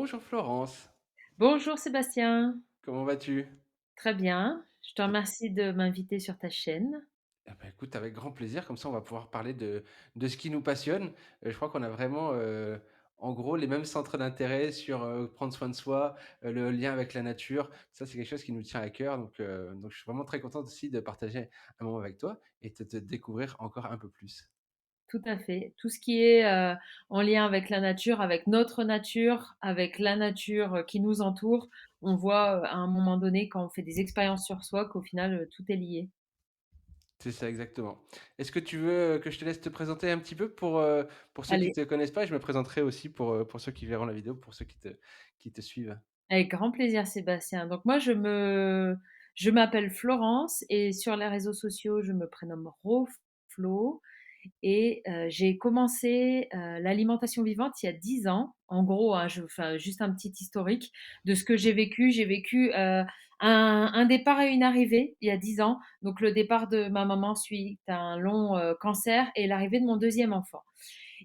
Bonjour Florence, Bonjour Sébastien, comment vas-tu? très bien. Je te remercie de m'inviter sur ta chaîne. Eh ben, écoute, avec grand plaisir, comme ça on va pouvoir parler de ce qui nous passionne. Je crois qu'on a vraiment, en gros, les mêmes centres d'intérêt sur prendre soin de soi, le lien avec la nature. Ça, c'est quelque chose qui nous tient à cœur. Donc je suis vraiment très content aussi de partager un moment avec toi et de te découvrir encore un peu plus. Tout à fait. Tout ce qui est en lien avec la nature, avec notre nature, avec la nature qui nous entoure, on voit à un moment donné, quand on fait des expériences sur soi, qu'au final, tout est lié. C'est ça, exactement. Est-ce que tu veux que je te laisse te présenter un petit peu pour ceux qui Allez, ne te connaissent pas et je me présenterai aussi pour ceux qui verront la vidéo, pour ceux qui te suivent? avec grand plaisir Sébastien. Donc moi, je m'appelle Florence et sur les réseaux sociaux, je me prénomme Roflo. Et j'ai commencé, l'alimentation vivante il y a 10 ans. En gros, hein, je enfin, juste un petit historique de ce que j'ai vécu. J'ai vécu, un départ et une arrivée il y a 10 ans. Donc le départ de ma maman suite à un long, cancer et l'arrivée de mon deuxième enfant.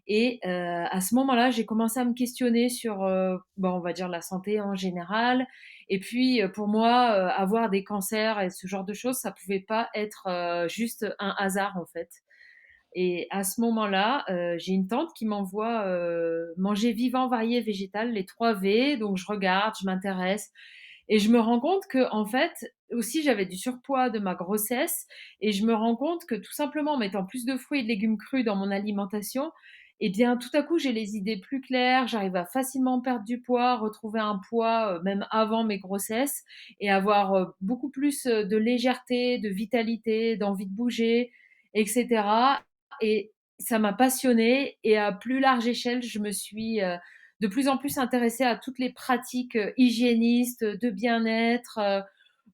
Et à ce moment-là, j'ai commencé à me questionner sur, bah, on va dire la santé en général. Et puis, pour moi, avoir des cancers et ce genre de choses, ça pouvait pas être, juste un hasard, en fait. Et à ce moment-là, j'ai une tante qui m'envoie manger vivant, varié, végétal, les 3 V. Donc je regarde, je m'intéresse et je me rends compte que en fait, aussi j'avais du surpoids de ma grossesse et je me rends compte que tout simplement en mettant plus de fruits et de légumes crus dans mon alimentation, eh bien tout à coup j'ai les idées plus claires, j'arrive à facilement perdre du poids, retrouver un poids même avant mes grossesses et avoir beaucoup plus de légèreté, de vitalité, d'envie de bouger, etc. Et ça m'a passionnée et à plus large échelle, je me suis de plus en plus intéressée à toutes les pratiques hygiénistes, de bien-être,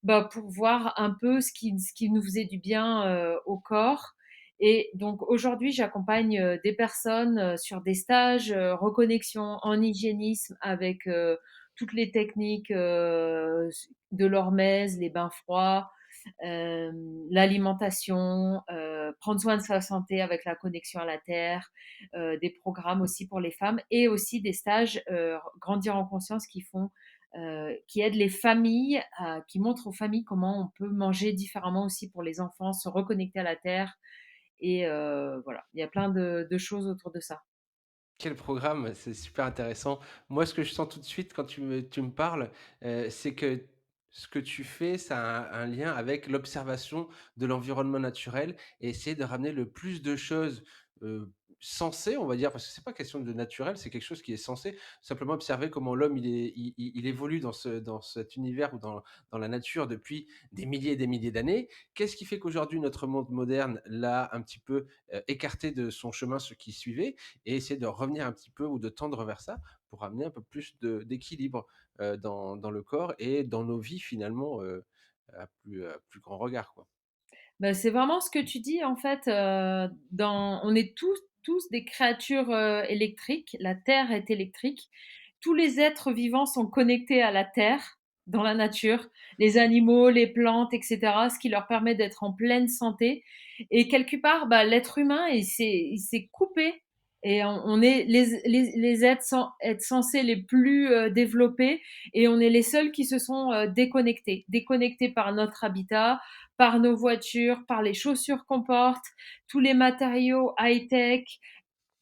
bah, pour voir un peu ce qui nous faisait du bien au corps. Et donc aujourd'hui, j'accompagne des personnes sur des stages reconnexion en hygiénisme avec toutes les techniques de l'hormèse, les bains froids, euh, l'alimentation, prendre soin de sa santé avec la connexion à la terre, des programmes aussi pour les femmes et aussi des stages grandir en conscience qui aident les familles, qui montrent aux familles comment on peut manger différemment aussi pour les enfants, se reconnecter à la terre. Et voilà, il y a plein de choses autour de ça. Quel programme, c'est super intéressant. Moi, ce que je sens tout de suite quand tu me parles, c'est que ce que tu fais, ça a un lien avec l'observation de l'environnement naturel et essayer de ramener le plus de choses, heu, sensées, on va dire, parce que c'est pas question de naturel, c'est quelque chose qui est censé. Simplement observer comment l'homme il évolue dans cet univers ou dans la nature depuis des milliers d'années. Qu'est-ce qui fait qu'aujourd'hui notre monde moderne l'a un petit peu, écarté de son chemin, ce qui suivait? Et essayer de revenir un petit peu ou de tendre vers ça pour amener un peu plus d'équilibre dans le corps et dans nos vies finalement à plus grand regard, quoi. Bah, c'est vraiment ce que tu dis en fait, on est tous des créatures électriques. La Terre est électrique. Tous les êtres vivants sont connectés à la Terre, dans la nature, les animaux, les plantes, etc., ce qui leur permet d'être en pleine santé. Et quelque part, bah, l'être humain, il s'est coupé. Et on est les êtres censés les plus développés, et on est les seuls qui se sont déconnectés par notre habitat, par nos voitures, par les chaussures qu'on porte, tous les matériaux high-tech,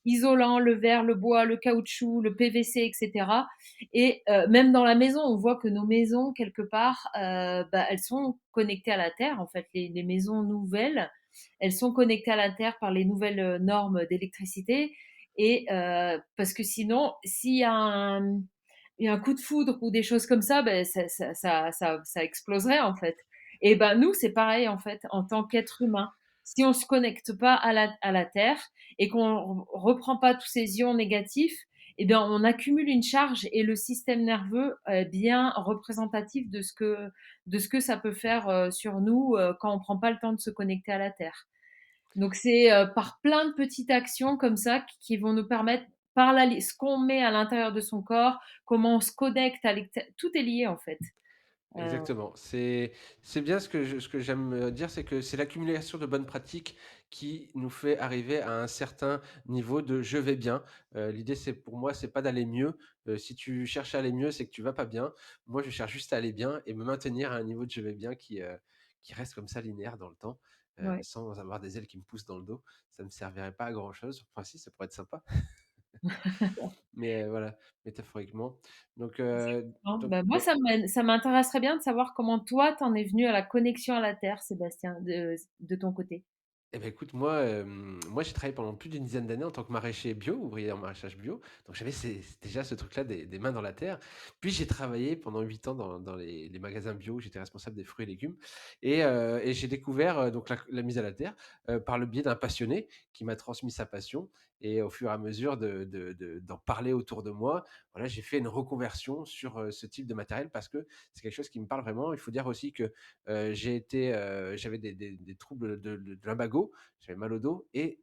isolants, le verre, le bois, le caoutchouc, le PVC, etc. Et même dans la maison, on voit que nos maisons, quelque part, bah, elles sont connectées à la Terre. En fait, les maisons nouvelles, elles sont connectées à la Terre par les nouvelles normes d'électricité. Et parce que sinon, il y a un coup de foudre ou des choses comme ça, ben, ça exploserait en fait. Et ben nous, c'est pareil en fait, en tant qu'être humain. Si on se connecte pas à la Terre et qu'on reprend pas tous ces ions négatifs, eh bien, on accumule une charge et le système nerveux est bien représentatif de ce que ça peut faire sur nous quand on prend pas le temps de se connecter à la Terre. Donc c'est par plein de petites actions comme ça qui vont nous permettre, ce qu'on met à l'intérieur de son corps, comment on se connecte tout est lié en fait. Euh, Exactement. C'est bien ce que j'aime dire, c'est que c'est l'accumulation de bonnes pratiques qui nous fait arriver à un certain niveau de «je vais bien». L'idée c'est pour moi, c'est pas d'aller mieux. Si tu cherches à aller mieux, c'est que tu vas pas bien. Moi, je cherche juste à aller bien et me maintenir à un niveau de «je vais bien» qui reste comme ça linéaire dans le temps, Ouais, sans avoir des ailes qui me poussent dans le dos. Ça me servirait pas à grand chose. Enfin si, ça pourrait être sympa, mais voilà, métaphoriquement. Donc heu, exactement. donc Bah, moi, donc ça m'intéresserait bien de savoir comment toi, tu en es venu à la connexion à la terre, Sébastien, de ton côté? Eh ben écoute, moi, moi, j'ai travaillé pendant plus d'une dizaine d'années en tant que maraîcher bio, ouvrier en maraîchage bio. Donc j'avais déjà ce truc-là des mains dans la terre. Puis j'ai travaillé pendant 8 ans dans les magasins bio, où j'étais responsable des fruits et légumes et j'ai découvert, donc la mise à la terre, par le biais d'un passionné qui m'a transmis sa passion et au fur et à mesure d'en parler autour de moi, voilà, j'ai fait une reconversion sur, ce type de matériel parce que c'est quelque chose qui me parle vraiment. Il faut dire aussi que j'avais des troubles de lumbago, j'avais mal au dos et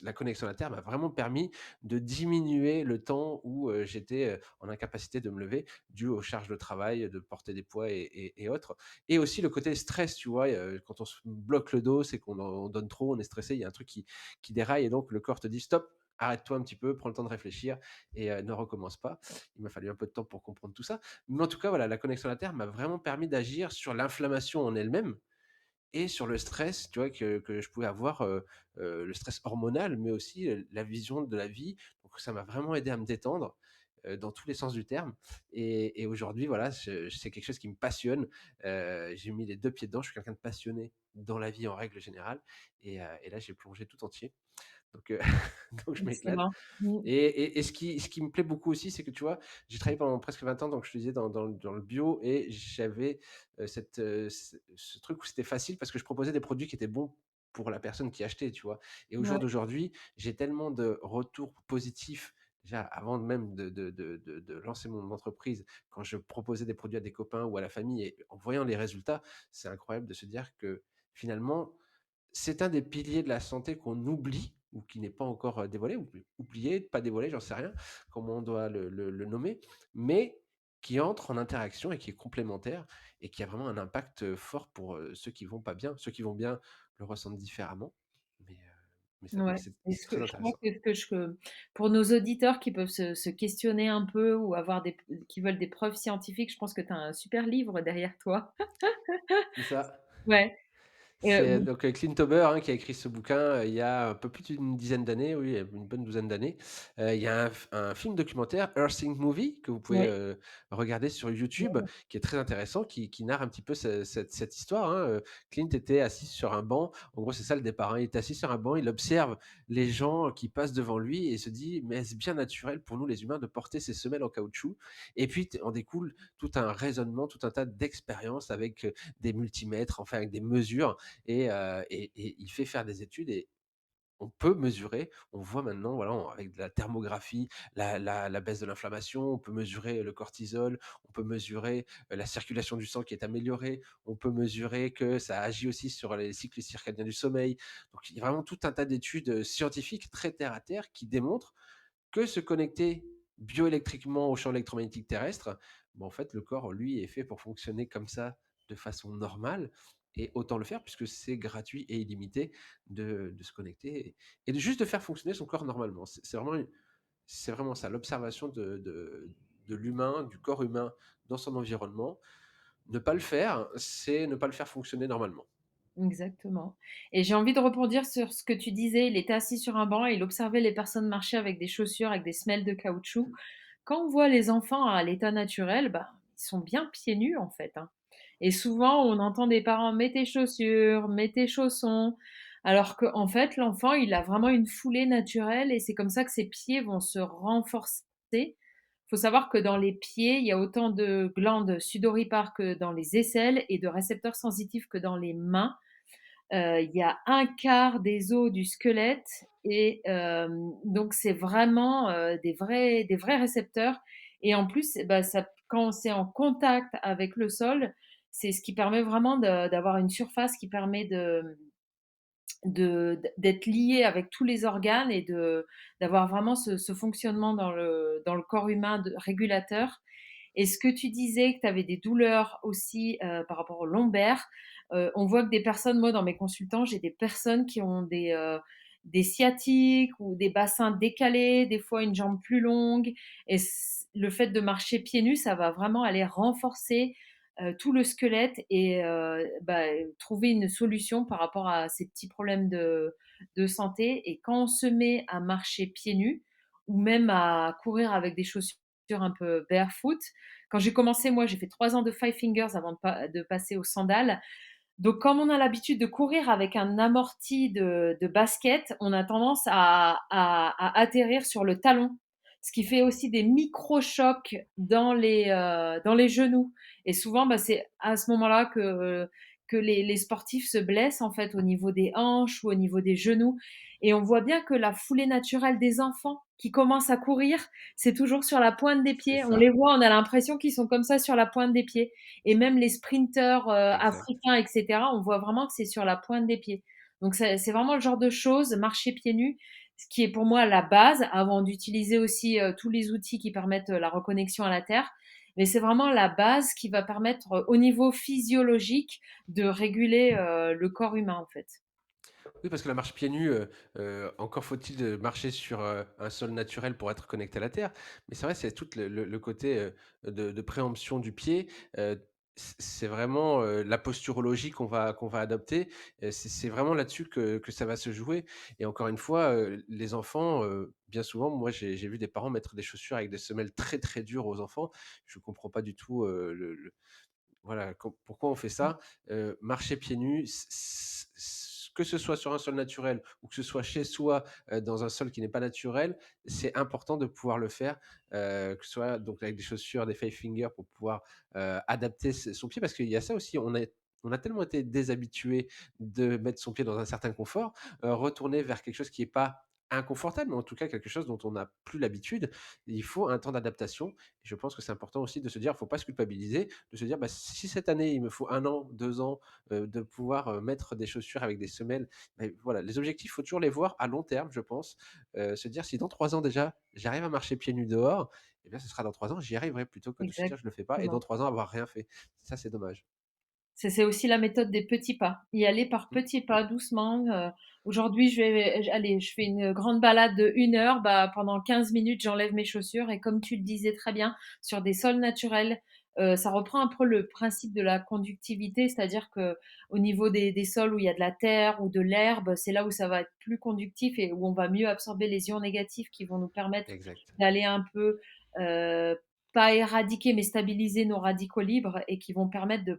la connexion à la terre m'a vraiment permis de diminuer le temps où, j'étais, en incapacité de me lever dû aux charges de travail, de porter des poids et autres et aussi le côté stress, tu vois? Quand on se bloque le dos, c'est qu'on donne trop, on est stressé, il y a un truc qui déraille et donc le corps te dit: «Stop, arrête-toi un petit peu, prends le temps de réfléchir et ne recommence pas». Il m'a fallu un peu de temps pour comprendre tout ça. Mais en tout cas, voilà, la connexion à la terre m'a vraiment permis d'agir sur l'inflammation en elle-même et sur le stress, tu vois, que je pouvais avoir, le stress hormonal, mais aussi, la vision de la vie. Donc ça m'a vraiment aidé à me détendre, dans tous les sens du terme et aujourd'hui, voilà, c'est quelque chose qui me passionne. J'ai mis les 2 pieds dedans. Je suis quelqu'un de passionné dans la vie en règle générale et là, j'ai plongé tout entier. Donc donc je m'éclate. Excellent. Mmh. Et ce qui me plaît beaucoup aussi, c'est que tu vois, j'ai travaillé pendant presque 20 ans, donc je te disais dans le bio et j'avais, ce truc où c'était facile parce que je proposais des produits qui étaient bons pour la personne qui achetait, tu vois? Et au jour Ouais, d'aujourd'hui, j'ai tellement de retours positifs, déjà avant même de lancer mon entreprise, quand je proposais des produits à des copains ou à la famille et en voyant les résultats, c'est incroyable de se dire que finalement, c'est un des piliers de la santé qu'on oublie ou qui n'est pas encore, dévoilé ou oublié, pas dévoilé, j'en sais rien, comment on doit le nommer, mais qui entre en interaction et qui est complémentaire et qui a vraiment un impact, fort pour, ceux qui vont pas bien. Ceux qui vont bien le ressentent différemment, mais ouais. Et c'est ce que très je crois intéressant. que pour nos auditeurs qui peuvent se questionner un peu ou avoir qui veulent des preuves scientifiques, je pense que tu as un super livre derrière toi. C'est ça. Ouais, C'est bon, donc, Clint Ober, hein, qui a écrit ce bouquin, il y a un peu plus d'une dizaine d'années, oui, une bonne douzaine d'années. Il y a un film documentaire, Earthling Movie, que vous pouvez, ouais, regarder sur YouTube, ouais, qui est très intéressant, qui narre un petit peu cette histoire, hein. Clint était assis sur un banc. En gros, c'est ça le départ, hein. Il est assis sur un banc, il observe les gens qui passent devant lui et se dit: «Mais est-ce bien naturel pour nous les humains de porter ces semelles en caoutchouc?» Et puis t en découle tout un raisonnement, tout un tas d'expériences avec, des multimètres, enfin avec des mesures et il fait faire des études et on peut mesurer. On voit maintenant, voilà, avec de la thermographie, la baisse de l'inflammation, on peut mesurer le cortisol, on peut mesurer, la circulation du sang qui est améliorée, on peut mesurer que ça agit aussi sur les cycles circadiens du sommeil. Donc il y a vraiment tout un tas d'études, scientifiques très terre à terre qui démontrent que se connecter bioélectriquement au champ électromagnétique terrestre, bah, en fait, le corps, lui, est fait pour fonctionner comme ça de façon normale et autant le faire puisque c'est gratuit et illimité de se connecter et de juste de faire fonctionner son corps normalement. C'est vraiment ça, l'observation de l'humain, du corps humain dans son environnement. Ne pas le faire, c'est ne pas le faire fonctionner normalement. exactement. Et j'ai envie de rebondir sur ce que tu disais, il était assis sur un banc et il observait les personnes marcher avec des chaussures, avec des semelles de caoutchouc. Quand on voit les enfants à l'état naturel, bah, ils sont bien pieds nus, en fait, hein. Et souvent, on entend des parents: «Mets tes chaussures, mets tes chaussons», alors qu'en fait, l'enfant, il a vraiment une foulée naturelle et c'est comme ça que ses pieds vont se renforcer. Il faut savoir que dans les pieds, il y a autant de glandes sudoripares que dans les aisselles et de récepteurs sensitifs que dans les mains. Il y a un quart des os du squelette et donc c'est vraiment, des vrais récepteurs et en plus, bah, ça quand c'est en contact avec le sol, c'est ce qui permet vraiment d'avoir une surface qui permet d'être lié avec tous les organes et d'avoir vraiment ce fonctionnement dans le corps humain de régulateur. Et ce que tu disais que tu avais des douleurs aussi, par rapport aux lombaires, On voit que des personnes, moi dans mes consultants, j'ai des personnes qui ont des sciatiques ou des bassins décalés, des fois une jambe plus longue et le fait de marcher pieds nus, ça va vraiment aller renforcer, tout le squelette et bah, trouver une solution par rapport à ces petits problèmes de santé et quand on se met à marcher pieds nus ou même à courir avec des chaussures un peu barefoot. Quand j'ai commencé, moi, j'ai fait 3 ans de Five Fingers avant de passer aux sandales. Donc, comme on a l'habitude de courir avec un amorti de basket, on a tendance à atterrir sur le talon, ce qui fait aussi des micro-chocs dans les genoux. Et souvent, bah, c'est à ce moment-là que les sportifs se blessent en fait au niveau des hanches ou au niveau des genoux. Et on voit bien que la foulée naturelle des enfants qui commencent à courir, c'est toujours sur la pointe des C'est pieds. On les ça, voit, on a l'impression qu'ils sont comme ça sur la pointe des pieds et même les sprinteurs exact. africains, etc., on voit vraiment que c'est sur la pointe des pieds. Donc c'est vraiment le genre de choses, marcher pieds nus, ce qui est pour moi la base, avant d'utiliser aussi tous les outils qui permettent la reconnexion à la terre. Mais c'est vraiment la base qui va permettre au niveau physiologique de réguler le corps humain en fait. Oui, parce que la marche pieds nus, encore faut-il, marcher sur, un sol naturel pour être connecté à la terre. Mais c'est vrai, c'est tout le côté, de préemption du pied, c'est vraiment, la posturologie qu'on va adopter. C'est vraiment là-dessus que ça va se jouer et encore une fois, les enfants, bien souvent, moi j'ai vu des parents mettre des chaussures avec des semelles très, très dures aux enfants. Je comprends pas du tout, le voilà, pourquoi on fait ça? Marcher pieds nus, que ce soit sur un sol naturel ou que ce soit chez soi, dans un sol qui n'est pas naturel, c'est important de pouvoir le faire, que ce soit donc avec des chaussures, des five fingers pour pouvoir, adapter son pied. Parce qu'il y a ça aussi, on a tellement été déshabitués de mettre son pied dans un certain confort, retourner vers quelque chose qui est pas inconfortable, mais en tout cas quelque chose dont on n'a plus l'habitude. Il faut un temps d'adaptation et je pense que c'est important aussi de se dire, il ne faut pas se culpabiliser, de se dire: «Bah, si cette année, il me faut 1 an, 2 ans, de pouvoir, mettre des chaussures avec des semelles», beh, voilà, les objectifs, il faut toujours les voir à long terme, je pense. Se dire: «Si dans 3 ans déjà, j'arrive à marcher pieds nus dehors, eh bien, ce sera dans 3 ans, j'y arriverai», plutôt que de se dire: «Je le fais pas» et dans Exactement. 3 ans avoir rien fait. Ça, c'est dommage. C'est aussi la méthode des petits pas. Y aller par Mmh, petits pas, doucement. Aujourd'hui, allez, je fais une grande balade de 1 heure. Bah, pendant 15 minutes, j'enlève mes chaussures. Et comme tu le disais très bien, sur des sols naturels, ça reprend un peu le principe de la conductivité, c'est-à-dire que au niveau des sols où il y a de la terre ou de l'herbe, c'est là où ça va être plus conductif et où on va mieux absorber les ions négatifs qui vont nous permettre exact. d'aller un peu euh, pas éradiquer, mais stabiliser nos radicaux libres et qui vont permettre de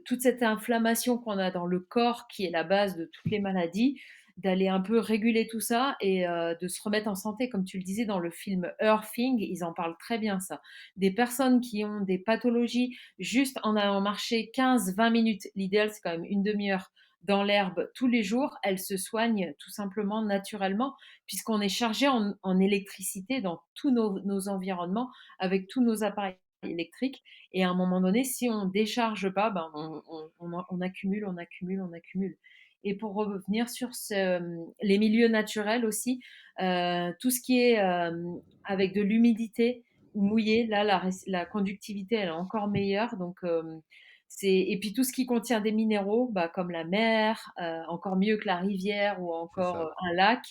toute cette inflammation qu'on a dans le corps, qui est la base de toutes les maladies, d'aller un peu réguler tout ça et de se remettre en santé. Comme tu le disais dans le film Earthing, ils en parlent très bien ça. Des personnes qui ont des pathologies juste en allant marcher 15-20 minutes, l'idéal c'est quand même une demi-heure dans l'herbe tous les jours, elles se soignent tout simplement naturellement, puisqu'on est chargé en électricité dans tous nos environnements avec tous nos appareils électriques. Et à un moment donné, si on décharge pas, ben on accumule, on accumule, on accumule. Et pour revenir sur les milieux naturels aussi, tout ce qui est avec de l'humidité ou mouillé, là, la conductivité, elle est encore meilleure. Donc, et puis tout ce qui contient des minéraux, bah, comme la mer, encore mieux que la rivière ou C'est encore ça. un lac,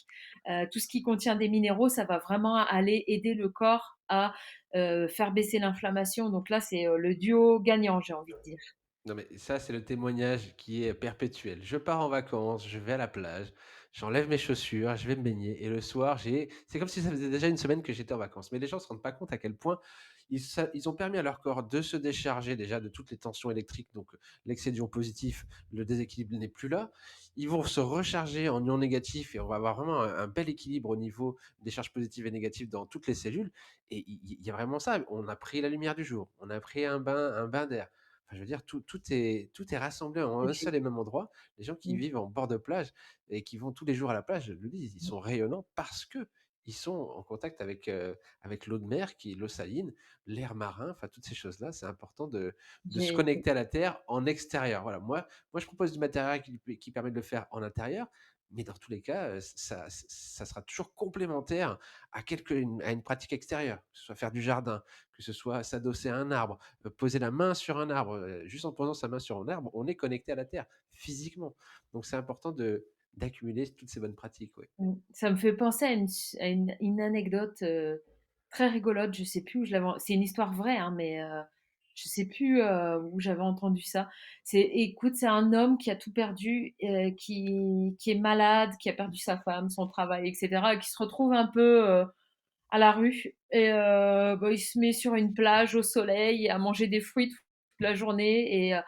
tout ce qui contient des minéraux, ça va vraiment aller aider le corps à faire baisser l'inflammation. Donc là, c'est le duo gagnant, j'ai envie de dire. Non, mais ça, c'est le témoignage qui est perpétuel. Je pars en vacances, je vais à la plage, j'enlève mes chaussures, je vais me baigner et le soir, c'est comme si ça faisait déjà une semaine que j'étais en vacances. Mais les gens se rendent pas compte à quel point ils ont permis à leur corps de se décharger déjà de toutes les tensions électriques, donc l'excès d'ions positifs, le déséquilibre n'est plus là. Ils vont se recharger en ions négatifs et on va avoir vraiment un bel équilibre au niveau des charges positives et négatives dans toutes les cellules et il y a vraiment ça. On a pris la lumière du jour, on a pris un bain d'air. Enfin, je veux dire, tout est rassemblé en un seul et même endroit. Les gens qui Mmh. vivent en bord de plage et qui vont tous les jours à la plage, je le dis, ils sont rayonnants parce que ils sont en contact avec l'eau de mer qui est l'eau saline, l'air marin, enfin toutes ces choses-là. C'est important de se J'ai connecter à la terre en extérieur. Voilà, moi je propose du matériel qui permet de le faire en intérieur, mais dans tous les cas, ça sera toujours complémentaire à une pratique extérieure, que ce soit faire du jardin, que ce soit s'adosser à un arbre, poser la main sur un arbre, juste en posant sa main sur un arbre, on est connecté à la terre physiquement. Donc c'est important de d'accumuler toutes ces bonnes pratiques, oui. Ça me fait penser à une anecdote, très rigolote, je sais plus où je l'avais c'est une histoire vraie, hein, mais je sais plus, où j'avais entendu ça. Écoute, c'est un homme qui a tout perdu, qui est malade, qui a perdu sa femme, son travail et cetera et qui se retrouve un peu, à la rue et bah, il se met sur une plage au soleil à manger des fruits toute la journée et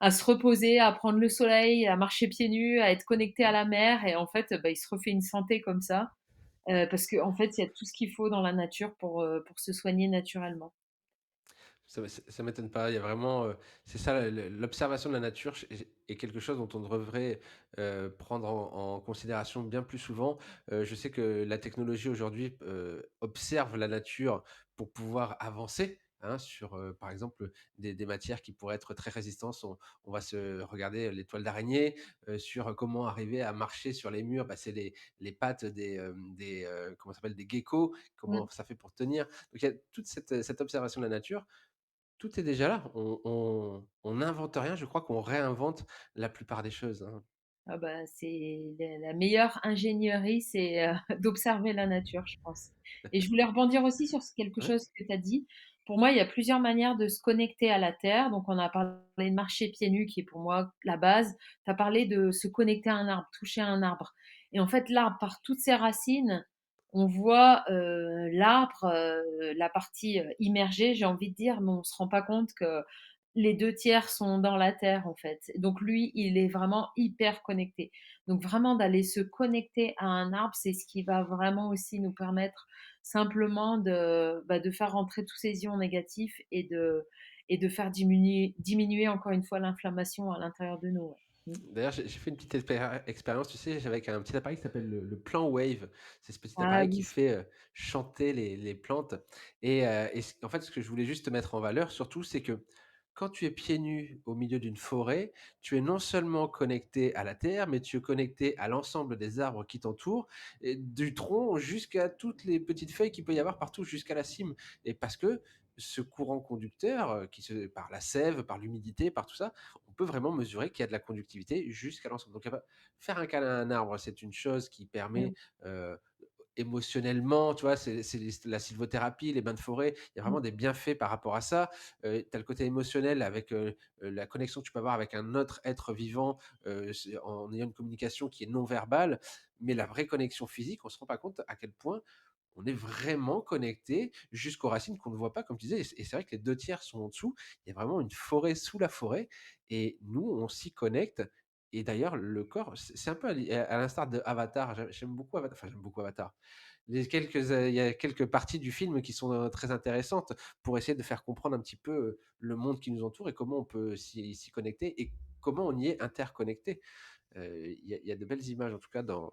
à se reposer, à prendre le soleil, à marcher pieds nus, à être connecté à la mer et en fait, bah, il se refait une santé comme ça, parce qu'en fait, il y a tout ce qu'il faut dans la nature pour se soigner naturellement. Ça m'étonne pas. Il y a vraiment, c'est ça l'observation de la nature est quelque chose dont on devrait, prendre en considération bien plus souvent. Je sais que la technologie aujourd'hui, observe la nature pour pouvoir avancer, hein, sur, par exemple, des matières qui pourraient être très résistantes. On va se regarder les toiles d'araignée, sur comment arriver à marcher sur les murs. Bah, c'est les pattes comment ça s'appelle? Des geckos, Mmh. comment ça fait pour tenir. Donc il y a toute cette observation de la nature, tout est déjà là. On n'invente rien, je crois qu'on réinvente la plupart des choses, hein. Ah bah, c'est la meilleure ingénierie, c'est, d'observer la nature, je pense. Et je voulais rebondir aussi sur quelque Ouais, chose que tu as dit. Pour moi, il y a plusieurs manières de se connecter à la terre. Donc on a parlé de marcher pieds nus qui est pour moi la base. Tu as parlé de se connecter à un arbre, toucher un arbre. Et en fait, l'arbre, par toutes ses racines, on voit, l'arbre, la partie, immergée, j'ai envie de dire, mais on se rend pas compte que les 2 tiers sont dans la terre, en fait. Donc lui, il est vraiment hyper connecté. Donc vraiment d'aller se connecter à un arbre, c'est ce qui va vraiment aussi nous permettre simplement de faire rentrer tous ces ions négatifs et de faire diminuer encore une fois l'inflammation à l'intérieur de nous, ouais. Mmh. d'ailleurs, j'ai fait une petite expérience, tu sais, avec un petit appareil qui s'appelle le Plant Wave. C'est ce petit Ah appareil qui oui. fait, chanter les plantes et en fait, ce que je voulais juste mettre en valeur surtout, c'est que quand tu es pieds nus au milieu d'une forêt, tu es non seulement connecté à la terre, mais tu es connecté à l'ensemble des arbres qui t'entourent et du tronc jusqu'à toutes les petites feuilles qu'il peut y avoir partout jusqu'à la cime et parce que ce courant conducteur, qui se par la sève, par l'humidité, par tout ça, on peut vraiment mesurer qu'il y a de la conductivité jusqu'à l'ensemble. Donc, faire un câlin à un arbre, c'est une chose qui Mmh, permet, émotionnellement, tu vois, c'est la sylvothérapie, les bains de forêt, il y a mmh, vraiment des bienfaits par rapport à ça. Tu as le côté émotionnel avec, la connexion que tu peux avoir avec un autre être vivant, en ayant une communication qui est non verbale. Mais la vraie connexion physique, on ne se rend pas compte à quel point on est vraiment connecté jusqu'aux racines qu'on ne voit pas, comme tu disais. Et c'est vrai que les 2 tiers sont en dessous. Il y a vraiment une forêt sous la forêt et nous, on s'y connecte. Et d'ailleurs, le corps, c'est un peu à l'instar de Avatar. J'aime beaucoup Avatar, enfin, j'aime beaucoup Avatar. Il y a quelques parties du film qui sont, très intéressantes pour essayer de faire comprendre un petit peu, le monde qui nous entoure et comment on peut s'y connecter et comment on y est interconnecté. Il y a de belles images, en tout cas dans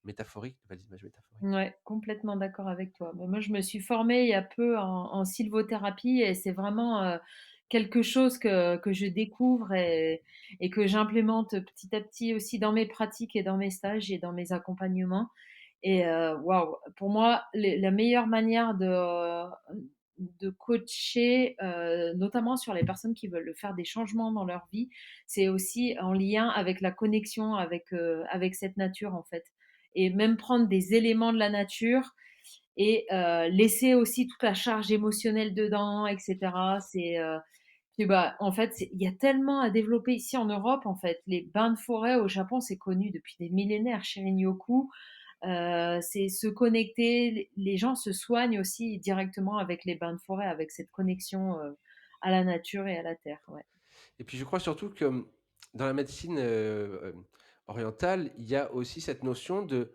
métaphoriques, de belles images métaphoriques. ouais, complètement d'accord avec toi. Bah, moi, je me suis formée il y a peu en sylvothérapie et c'est vraiment, quelque chose que je découvre et que j'implémente petit à petit aussi dans mes pratiques et dans mes stages et dans mes accompagnements. Et waouh, pour moi, la meilleure manière de coacher, notamment sur les personnes qui veulent faire des changements dans leur vie, c'est aussi en lien avec la connexion avec cette nature, en fait. Et même prendre des éléments de la nature et laisser aussi toute la charge émotionnelle dedans et cetera. Puis bah, en fait, il y a tellement à développer ici en Europe, en fait. Les bains de forêt au Japon, c'est connu depuis des millénaires. Shinrin-yoku, c'est se connecter. Les gens se soignent aussi directement avec les bains de forêt, avec cette connexion, à la nature et à la terre, ouais. Et puis je crois surtout que, dans la médecine, orientale, il y a aussi cette notion de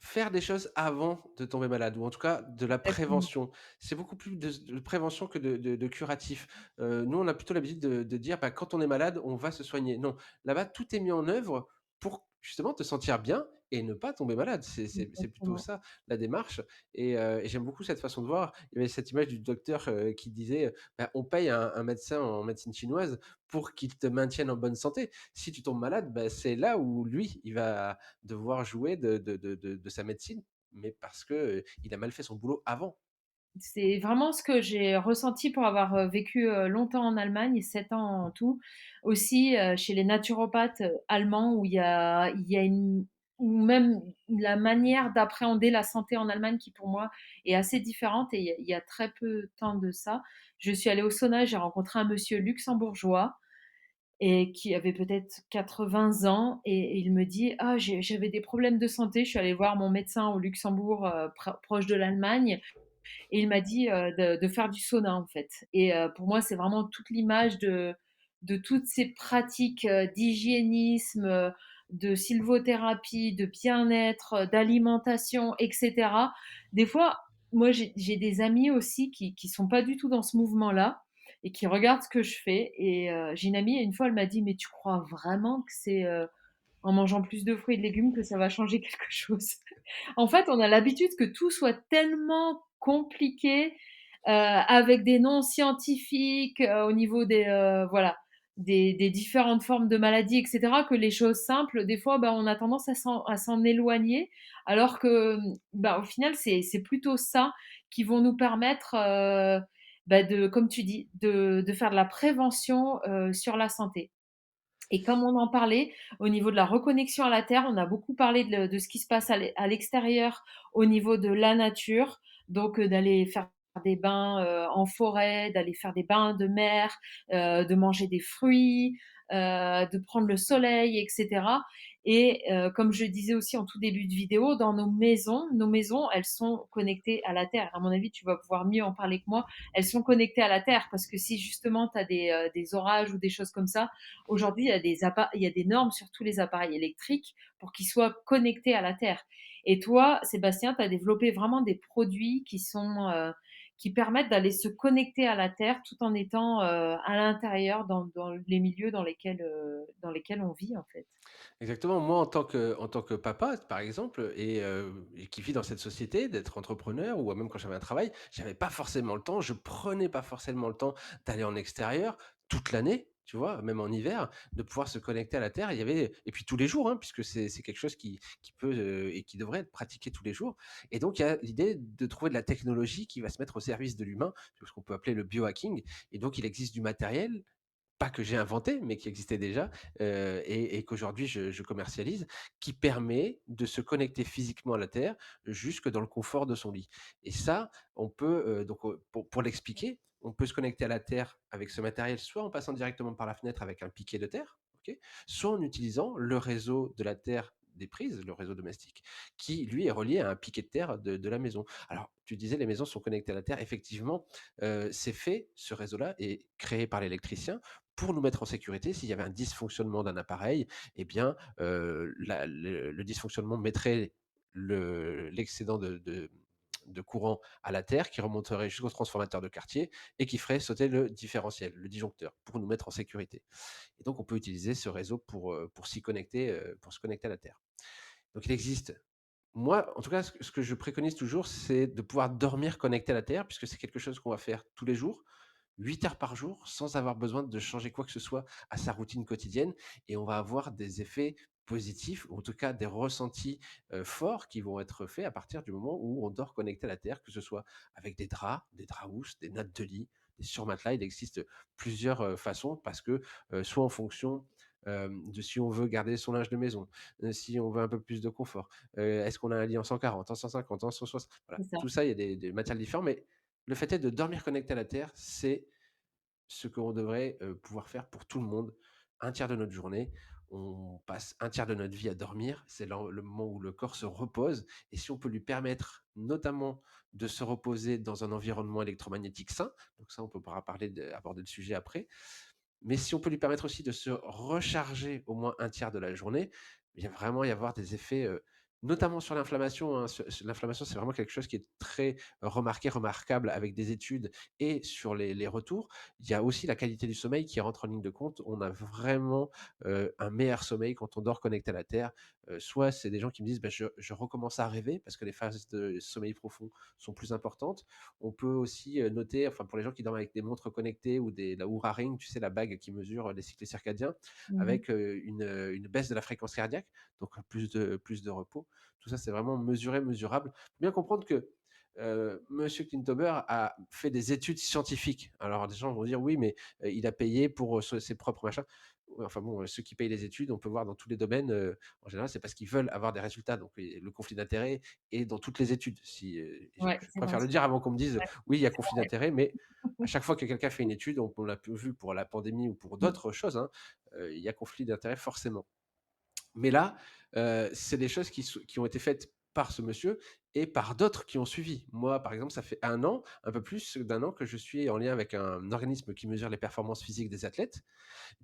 faire des choses avant de tomber malade ou en tout cas de la Exactement. prévention. C'est beaucoup plus de prévention que de curatif. Nous, on a plutôt l'habitude de dire: «Bah, quand on est malade, on va se soigner». Non, là-bas, tout est mis en œuvre pour justement te sentir bien et ne pas tomber malade. C'est plutôt Exactement. ça la démarche et j'aime beaucoup cette façon de voir. Il y avait cette image du docteur, qui disait, bah, on paye un médecin en médecine chinoise pour qu'il te maintienne en bonne santé. Si tu tombes malade, bah, c'est là où lui, il va devoir jouer de sa médecine, mais parce que, il a mal fait son boulot avant. C'est vraiment ce que j'ai ressenti pour avoir, vécu, longtemps en Allemagne, 7 ans en tout. Aussi, chez les naturopathes, allemands où il y a une ou même la manière d'appréhender la santé en Allemagne qui pour moi est assez différente et il y a très peu de temps de ça. Je suis allée au sauna, j'ai rencontré un monsieur luxembourgeois et qui avait peut-être 80 ans et il me dit: «Ah j'avais des problèmes de santé, je suis allé voir mon médecin au Luxembourg, proche de l'Allemagne et il m'a dit, de faire du sauna, en fait et pour moi, c'est vraiment toute l'image de toutes ces pratiques, d'hygiénisme, de sylvothérapie, de bien-être, d'alimentation et cetera. Des fois, moi, j'ai des amis aussi qui sont pas du tout dans ce mouvement-là et qui regardent ce que je fais et j'ai une amie, une fois, elle m'a dit: «Mais tu crois vraiment que c'est, en mangeant plus de fruits et de légumes que ça va changer quelque chose?» En fait, on a l'habitude que tout soit tellement compliqué, avec des noms scientifiques, au niveau des, voilà, des différentes formes de maladies et cetera, que les choses simples, des fois, bah, on a tendance à s'en éloigner. Alors que, bah, au final, c'est plutôt ça qui vont nous permettre, bah, de comme tu dis, de faire de la prévention, sur la santé. Et comme on en parlait, au niveau de la reconnexion à la terre, on a beaucoup parlé de ce qui se passe à l'extérieur, au niveau de la nature, donc d'aller faire des bains, en forêt, d'aller faire des bains de mer, de manger des fruits, de prendre le soleil et cetera et comme je disais aussi en tout début de vidéo, dans nos maisons, elles sont connectées à la terre. À mon avis, tu vas pouvoir mieux en parler que moi. Elles sont connectées à la terre parce que si justement tu as des orages ou des choses comme ça, aujourd'hui, il y a des normes sur tous les appareils électriques pour qu'ils soient connectés à la terre. Et toi, Sébastien, tu as développé vraiment des produits qui permettent d'aller se connecter à la terre tout en étant à l'intérieur dans les milieux dans lesquels on vit en fait. Exactement. Moi, en tant que papa, par exemple, et qui vit dans cette société, d'être entrepreneur ou même quand j'avais un travail, j'avais pas forcément le temps, je prenais pas forcément le temps d'aller en extérieur toute l'année, tu vois? Même en hiver, de pouvoir se connecter à la terre. Il y avait et puis tous les jours, hein, puisque c'est quelque chose qui peut, et qui devrait être pratiqué tous les jours et donc il y a l'idée de trouver de la technologie qui va se mettre au service de l'humain, ce qu'on peut appeler le biohacking et donc il existe du matériel pas que j'ai inventé, mais qui existait déjà, et qu'aujourd'hui je commercialise, qui permet de se connecter physiquement à la terre, jusque dans le confort de son lit et ça, on peut, donc, pour l'expliquer, on peut se connecter à la terre avec ce matériel, soit en passant directement par la fenêtre avec un piquet de terre, OK? Soit en utilisant le réseau de la terre des prises, le réseau domestique, qui lui est relié à un piquet de terre de la maison. Alors, tu disais les maisons sont connectées à la terre. Effectivement, c'est fait, ce réseau-là est créé par l'électricien pour nous mettre en sécurité. S'il y avait un dysfonctionnement d'un appareil, eh bien, le dysfonctionnement mettrait l'excédent de courant à la terre qui remonterait jusqu'au transformateur de quartier et qui ferait sauter le différentiel, le disjoncteur, pour nous mettre en sécurité. Et donc, on peut utiliser ce réseau pour s'y connecter, pour se connecter à la terre. Donc, il existe moi, en tout cas, ce que je préconise toujours, c'est de pouvoir dormir connecté à la terre, puisque c'est quelque chose qu'on va faire tous les jours, 8 heures par jour, sans avoir besoin de changer quoi que ce soit à sa routine quotidienne et on va avoir des effets positifs ou en tout cas des ressentis, forts qui vont être faits à partir du moment où on dort connecté à la terre, que ce soit avec des draps housses, des nattes de lit, des surmatelas. Il existe plusieurs, façons parce que, soit en fonction, de si on veut garder son linge de maison, si on veut un peu plus de confort, est-ce qu'on a un lit en 140, en 150, en 160? Voilà, C'est ça. tout ça, il y a des matériels différents mais le fait est de dormir connecté à la terre, c'est ce qu'on devrait, pouvoir faire pour tout le monde. Un tiers de notre journée, on passe un tiers de notre vie à dormir. C'est le moment où le corps se repose et si on peut lui permettre notamment de se reposer dans un environnement électromagnétique sain, donc ça on pourra parler aborder le sujet après, mais si on peut lui permettre aussi de se recharger au moins un tiers de la journée, il va vraiment y avoir des effets, Notamment sur l'inflammation, hein, l'inflammation, c'est vraiment quelque chose qui est très remarquable avec des études et sur les retours. Il y a aussi la qualité du sommeil qui rentre en ligne de compte. On a vraiment, un meilleur sommeil quand on dort connecté à la terre. Soit c'est des gens qui me disent: «Bah, je recommence à rêver» parce que les phases de sommeil profond sont plus importantes. On peut aussi, noter, enfin pour les gens qui dorment avec des montres connectées ou la Oura Ring, tu sais la bague qui mesure les cycles circadiens, Mmh. avec, une baisse de la fréquence cardiaque, donc plus de repos. Tout ça, c'est vraiment mesuré, mesurable. Faut bien comprendre que, monsieur Klintober a fait des études scientifiques. Alors des gens vont dire: «Oui, mais, il a payé pour, ses propres machins». Ouais, enfin bon, ceux qui payent les études, on peut voir dans tous les domaines, en général, c'est parce qu'ils veulent avoir des résultats. Donc le conflit d'intérêt est dans toutes les études. Si, Ouais, je c'est vrai, préfère le c'est dire avant qu'on me dise: vrai. «Oui, il y a conflit d'intérêt», mais à chaque fois que quelqu'un fait une étude, on l'a vu pour la pandémie ou pour Mmh. d'autres choses, hein, il y a conflit d'intérêt forcément. Mais là, c'est des choses qui ont été faites par ce monsieur et par d'autres qui ont suivi. Moi, par exemple, ça fait 1 an, un peu plus d'1 an que je suis en lien avec un organisme qui mesure les performances physiques des athlètes,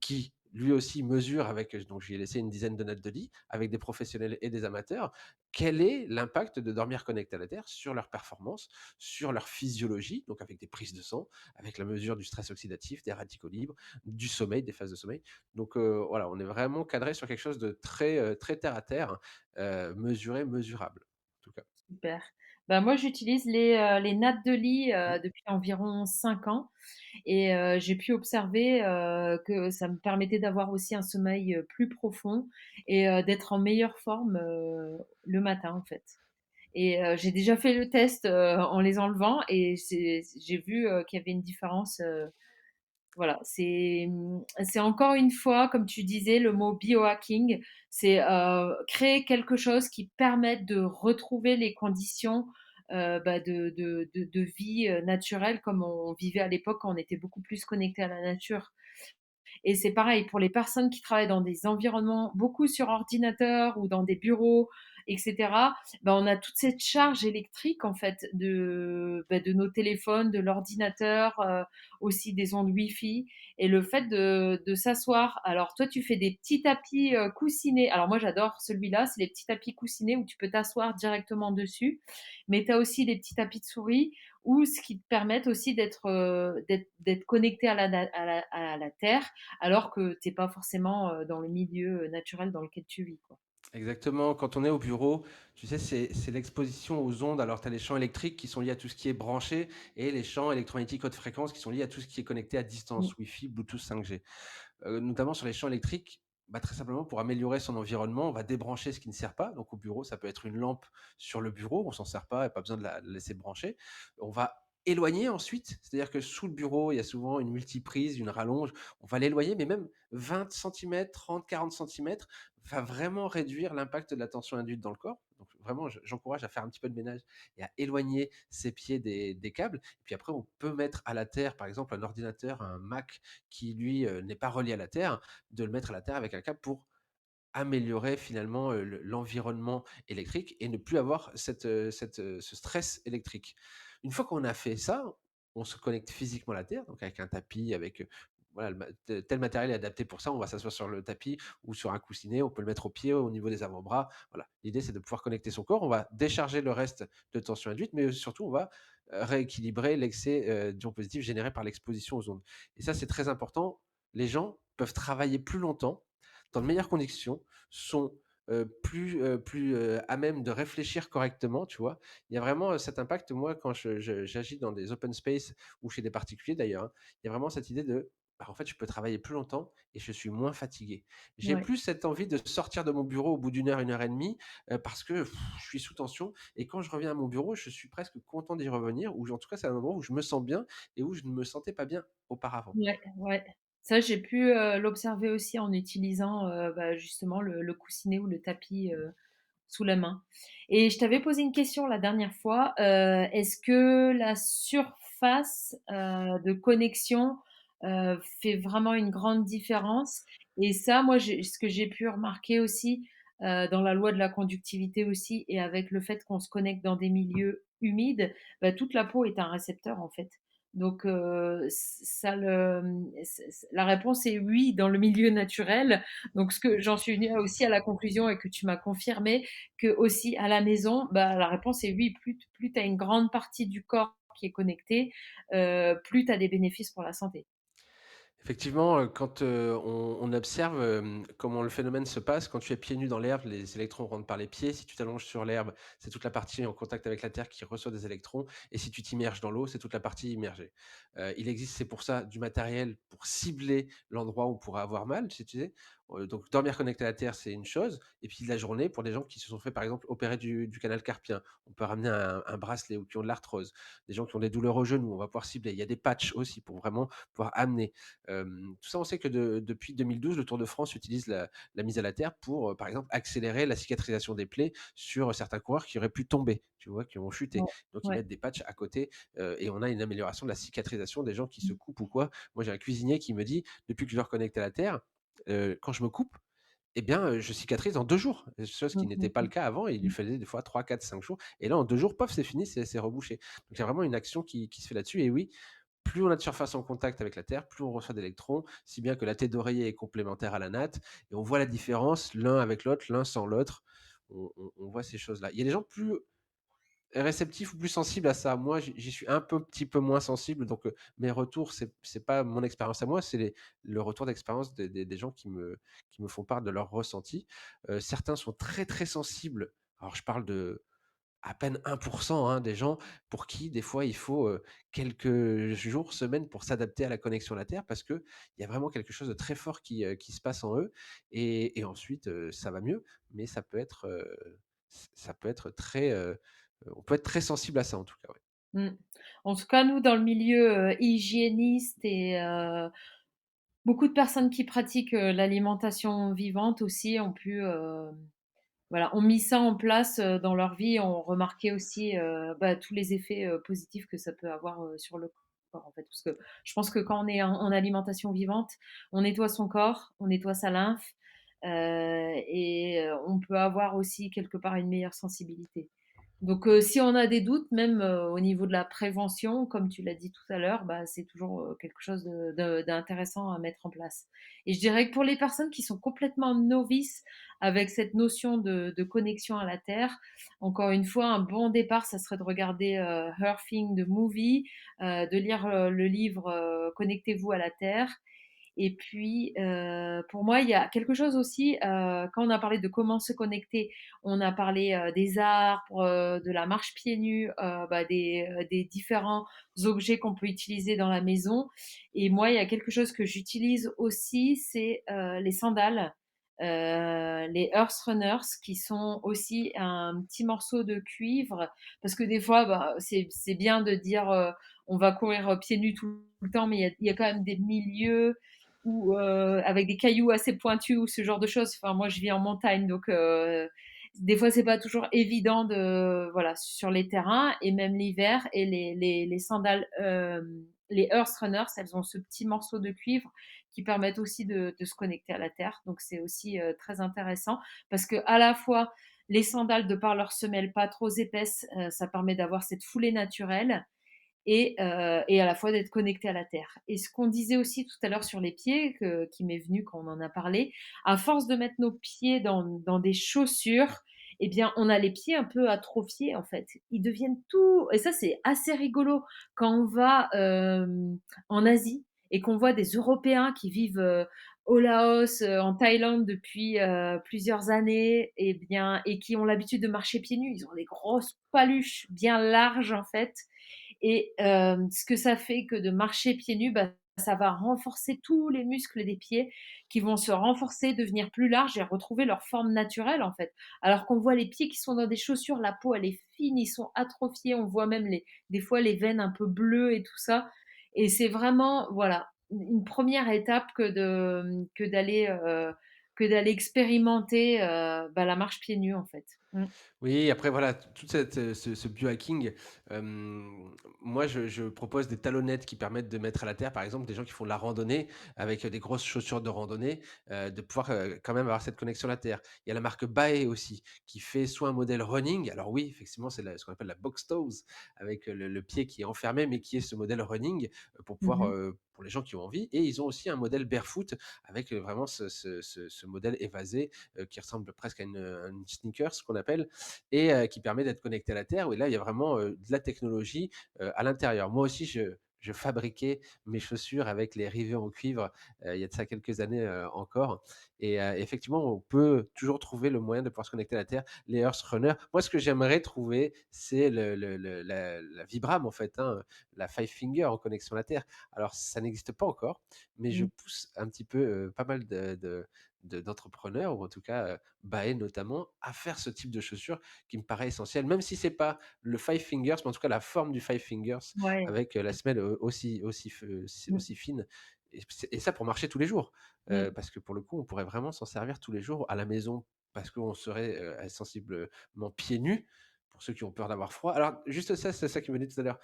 qui lui aussi mesure avec, donc je lui ai laissé une dizaine de notes de lit, avec des professionnels et des amateurs. Quel est l'impact de dormir connecté à la Terre sur leur performance, sur leur physiologie, donc avec des prises de sang, avec la mesure du stress oxydatif, des radicaux libres, du sommeil, des phases de sommeil. Donc voilà, on est vraiment cadré sur quelque chose de très, très terre à terre, mesuré, mesurable, en tout cas. Super. Bah, moi, j'utilise les nattes de lit, Mmh. depuis environ 5 ans et j'ai pu observer, que ça me permettait d'avoir aussi un sommeil, plus profond et d'être en meilleure forme, le matin, en fait et j'ai déjà fait le test, en les enlevant et j'ai vu, qu'il y avait une différence, voilà, c'est encore une fois, comme tu disais, le mot biohacking, c'est, créer quelque chose qui permette de retrouver les conditions, bah, de vie, naturelle comme on vivait à l'époque quand on était beaucoup plus connecté à la nature. Et c'est pareil pour les personnes qui travaillent dans des environnements beaucoup sur ordinateur ou dans des bureaux, et cetera. Bah, on a toute cette charge électrique en fait de nos téléphones, de l'ordinateur, aussi des ondes Wi-Fi et le fait de s'asseoir. Alors toi, tu fais des petits tapis, coussinés. Alors moi, j'adore celui-là, c'est les petits tapis coussinés où tu peux t'asseoir directement dessus. Mais tu as aussi des petits tapis de souris ou ce qui te permettent aussi d'être connecté à la terre alors que tu es pas forcément, dans le milieu, naturel dans lequel tu vis, quoi. Exactement, quand on est au bureau, tu sais, c'est l'exposition aux ondes. Alors, tu as les champs électriques qui sont liés à tout ce qui est branché et les champs électromagnétiques haute fréquence qui sont liés à tout ce qui est connecté à Mmh. distance, Wi-Fi, Bluetooth, 5G. Notamment sur les champs électriques, bah, très simplement pour améliorer son environnement, on va débrancher ce qui ne sert pas. Donc au bureau, ça peut être une lampe sur le bureau, on s'en sert pas, il y a pas besoin de la laisser brancher. On va éloigner ensuite, c'est-à-dire que sous le bureau, il y a souvent une multiprise, une rallonge. On va l'éloigner, mais même 20 centimètres, 30, 40 centimètres va vraiment réduire l'impact de la tension induite dans le corps. Donc vraiment, j'encourage à faire un petit peu de ménage et à éloigner ses pieds des câbles. Et puis après, on peut mettre à la terre, par exemple, un ordinateur, un Mac qui lui, n'est pas relié à la terre, de le mettre à la terre avec un câble pour améliorer finalement, l'environnement électrique et ne plus avoir ce stress électrique. Une fois qu'on a fait ça, on se connecte physiquement à la terre, donc avec un tapis, avec, voilà, le ma tel matériel est adapté pour ça. On va s'asseoir sur le tapis ou sur un coussinet, on peut le mettre au pied, au niveau des avant-bras. Voilà, l'idée c'est de pouvoir connecter son corps. On va décharger le reste de tension induite, mais surtout on va, rééquilibrer l'excès, d'ions positifs généré par l'exposition aux ondes et ça, c'est très important. Les gens peuvent travailler plus longtemps dans de meilleures conditions, sont, plus, à même de réfléchir correctement, tu vois? Il y a vraiment, cet impact. Moi, quand j'agis dans des open space ou chez des particuliers d'ailleurs, hein, il y a vraiment cette idée de, bah, en fait, je peux travailler plus longtemps et je suis moins fatigué. J'ai Ouais. plus cette envie de sortir de mon bureau au bout d'une heure et demie, parce que je suis sous tension et quand je reviens à mon bureau, je suis presque content d'y revenir ou en tout cas, c'est un endroit où je me sens bien et où je ne me sentais pas bien auparavant. Ouais, ouais. Ça, j'ai pu, l'observer aussi en utilisant, bah, justement le coussinet ou le tapis, sous la main et je t'avais posé une question la dernière fois, est-ce que la surface, de connexion, fait vraiment une grande différence? Et ça, moi, ce que j'ai pu remarquer aussi, dans la loi de la conductivité aussi et avec le fait qu'on se connecte dans des milieux humides, bah, toute la peau est un récepteur, en fait. Donc ça le la réponse est oui dans le milieu naturel. Donc ce que j'en suis venue aussi à la conclusion et que tu m'as confirmé, que aussi à la maison, bah, la réponse est oui. Plus tu as une grande partie du corps qui est connectée, plus tu as des bénéfices pour la santé. Effectivement, quand, on observe, comment le phénomène se passe, quand tu es pieds nus dans l'herbe, les électrons rentrent par les pieds. Si tu t'allonges sur l'herbe, c'est toute la partie en contact avec la terre qui reçoit des électrons et si tu t'immerges dans l'eau, c'est toute la partie immergée. Il existe, c'est pour ça, du matériel pour cibler l'endroit où on pourrait avoir mal, si tu sais? Donc dormir connecté à la terre, c'est une chose et puis la journée, pour des gens qui se sont fait, par exemple, opérer du canal carpien, on peut ramener un bracelet ou qui ont de l'arthrose. Des gens qui ont des douleurs au genou, on va pouvoir cibler. Il y a des patchs aussi pour vraiment pouvoir amener. Tout ça, on sait que depuis 2012, le Tour de France utilise la mise à la terre pour, par exemple, accélérer la cicatrisation des plaies sur certains coureurs qui auraient pu tomber, tu vois? Qui ont chuté. Ouais, Donc ils ouais. mettent des patchs à côté, et on a une amélioration de la cicatrisation des gens qui se coupent ou quoi. Moi, j'ai un cuisinier qui me dit: «Depuis que je me reconnecte à la terre, quand je me coupe, eh bien, je cicatrise en 2 jours». Chose qui Mmh, n'était mmh, pas le mmh. cas avant. Il lui Mmh. fallait des fois 3, 4, 5 jours et là, en 2 jours, pof, c'est fini, c'est rebouché. Donc il y a vraiment une action qui se fait là-dessus et oui, plus on a de surface en contact avec la terre, plus on reçoit d'électrons, si bien que la tête d'oreiller est complémentaire à la natte et on voit la différence l'un avec l'autre, l'un sans l'autre. On voit ces choses-là. Il y a des gens plus réceptifs ou plus sensibles à ça. Moi, j'y suis un peu petit peu moins sensible, donc mes retours, c'est pas mon expérience à moi, c'est le retour d'expérience des gens qui me font part de leurs ressentis. Certains sont très, très sensibles. Alors je parle de à peine 1%, hein, des gens pour qui, des fois, il faut, quelques jours, semaines pour s'adapter à la connexion à la terre parce qu'il y a vraiment quelque chose de très fort qui se passe en eux et ensuite, ça va mieux, mais ça peut être très, on peut être très sensible à ça, en tout cas, ouais. Mmh. En tout cas, nous, dans le milieu, hygiéniste et beaucoup de personnes qui pratiquent, l'alimentation vivante aussi ont pu, voilà, ont mis ça en place, dans leur vie, ont remarqué aussi, bah, tous les effets, positifs que ça peut avoir, sur le corps, en fait. Parce que je pense que quand on est en alimentation vivante, on nettoie son corps, on nettoie sa lymphe, et on peut avoir aussi quelque part une meilleure sensibilité. Donc si on a des doutes, même, au niveau de la prévention, comme tu l'as dit tout à l'heure, bah, c'est toujours, quelque chose d'intéressant à mettre en place. Et je dirais que pour les personnes qui sont complètement novices avec cette notion de connexion à la terre, encore une fois, un bon départ, ça serait de regarder, Earthing the movie, de lire, le livre, Connectez-vous à la terre et puis, pour moi, il y a quelque chose aussi, quand on a parlé de comment se connecter, on a parlé, des arbres, de la marche pieds nus, bah, des différents objets qu'on peut utiliser dans la maison et moi, il y a quelque chose que j'utilise aussi, c'est, les sandales, les Earth Runners qui sont aussi un petit morceau de cuivre parce que des fois, bah, c'est bien de dire, on va courir, pieds nus tout le temps, mais il y a quand même des milieux ou avec des cailloux assez pointus ou ce genre de choses. Enfin, moi, je vis en montagne, donc des fois, c'est pas toujours évident de voilà sur les terrains et même l'hiver et les sandales, les Earth Runners, elles ont ce petit morceau de cuivre qui permettent aussi de se connecter à la terre. Donc c'est aussi très intéressant parce que à la fois les sandales, de par leur semelle pas trop épaisse, ça permet d'avoir cette foulée naturelle et à la fois d'être connecté à la terre. Et ce qu'on disait aussi tout à l'heure sur les pieds, qui m'est venu quand on en a parlé, à force de mettre nos pieds dans des chaussures, eh bien, on a les pieds un peu atrophiés en fait. Ils deviennent tout, et ça c'est assez rigolo quand on va en Asie et qu'on voit des Européens qui vivent au Laos, en Thaïlande depuis plusieurs années, et qui ont l'habitude de marcher pieds nus. Ils ont des grosses paluches bien larges en fait, et ce que ça fait que de marcher pieds nus, bah, ça va renforcer tous les muscles des pieds qui vont se renforcer, devenir plus larges et retrouver leur forme naturelle, en fait. Alors qu'on voit les pieds qui sont dans des chaussures, la peau, elle est fine, ils sont atrophiés, on voit même des fois les veines un peu bleues et tout ça. Et c'est vraiment, voilà, une première étape que d'aller expérimenter, bah, la marche pieds nus, en fait. Mmh. Oui, après voilà, toute cette, ce biohacking, moi je propose des talonnettes qui permettent de mettre à la terre, par exemple, des gens qui font de la randonnée avec, des grosses chaussures de randonnée, de pouvoir, quand même avoir cette connexion à la terre. Il y a la marque Bae aussi, qui fait soit un modèle running, alors oui, effectivement, c'est la ce qu'on appelle la box toes avec, le pied qui est enfermé, mais qui est ce modèle running, pour Mmh pouvoir, mh. pour les gens qui ont envie, et ils ont aussi un modèle barefoot avec, vraiment ce modèle évasé, qui ressemble presque à une sneakers, ce qu'on appelle, et qui permet d'être connecté à la terre. Et là, il y a vraiment, de la technologie, à l'intérieur. Moi aussi, je fabriquais mes chaussures avec les rivets en cuivre, il y a de ça quelques années, encore, et effectivement, on peut toujours trouver le moyen de pouvoir se connecter à la terre. Les Earth Runner, moi, ce que j'aimerais trouver, c'est la Vibram, en fait, hein, la Five Finger en connexion à la terre. Alors ça n'existe pas encore, mais je Mmh. pousse un petit peu, pas mal d'entrepreneurs, ou en tout cas, Bae notamment, à faire ce type de chaussures qui me paraît essentiel, même si c'est pas le Five Fingers, mais en tout cas la forme du Five Fingers Ouais. avec, la semelle, Mmh. aussi fine, et ça pour marcher tous les jours. Mmh. Parce que pour le coup, on pourrait vraiment s'en servir tous les jours à la maison, parce qu'on serait, sensiblement pieds nus, pour ceux qui ont peur d'avoir froid. Alors juste ça, c'est ça qui me dit tout à l'heure,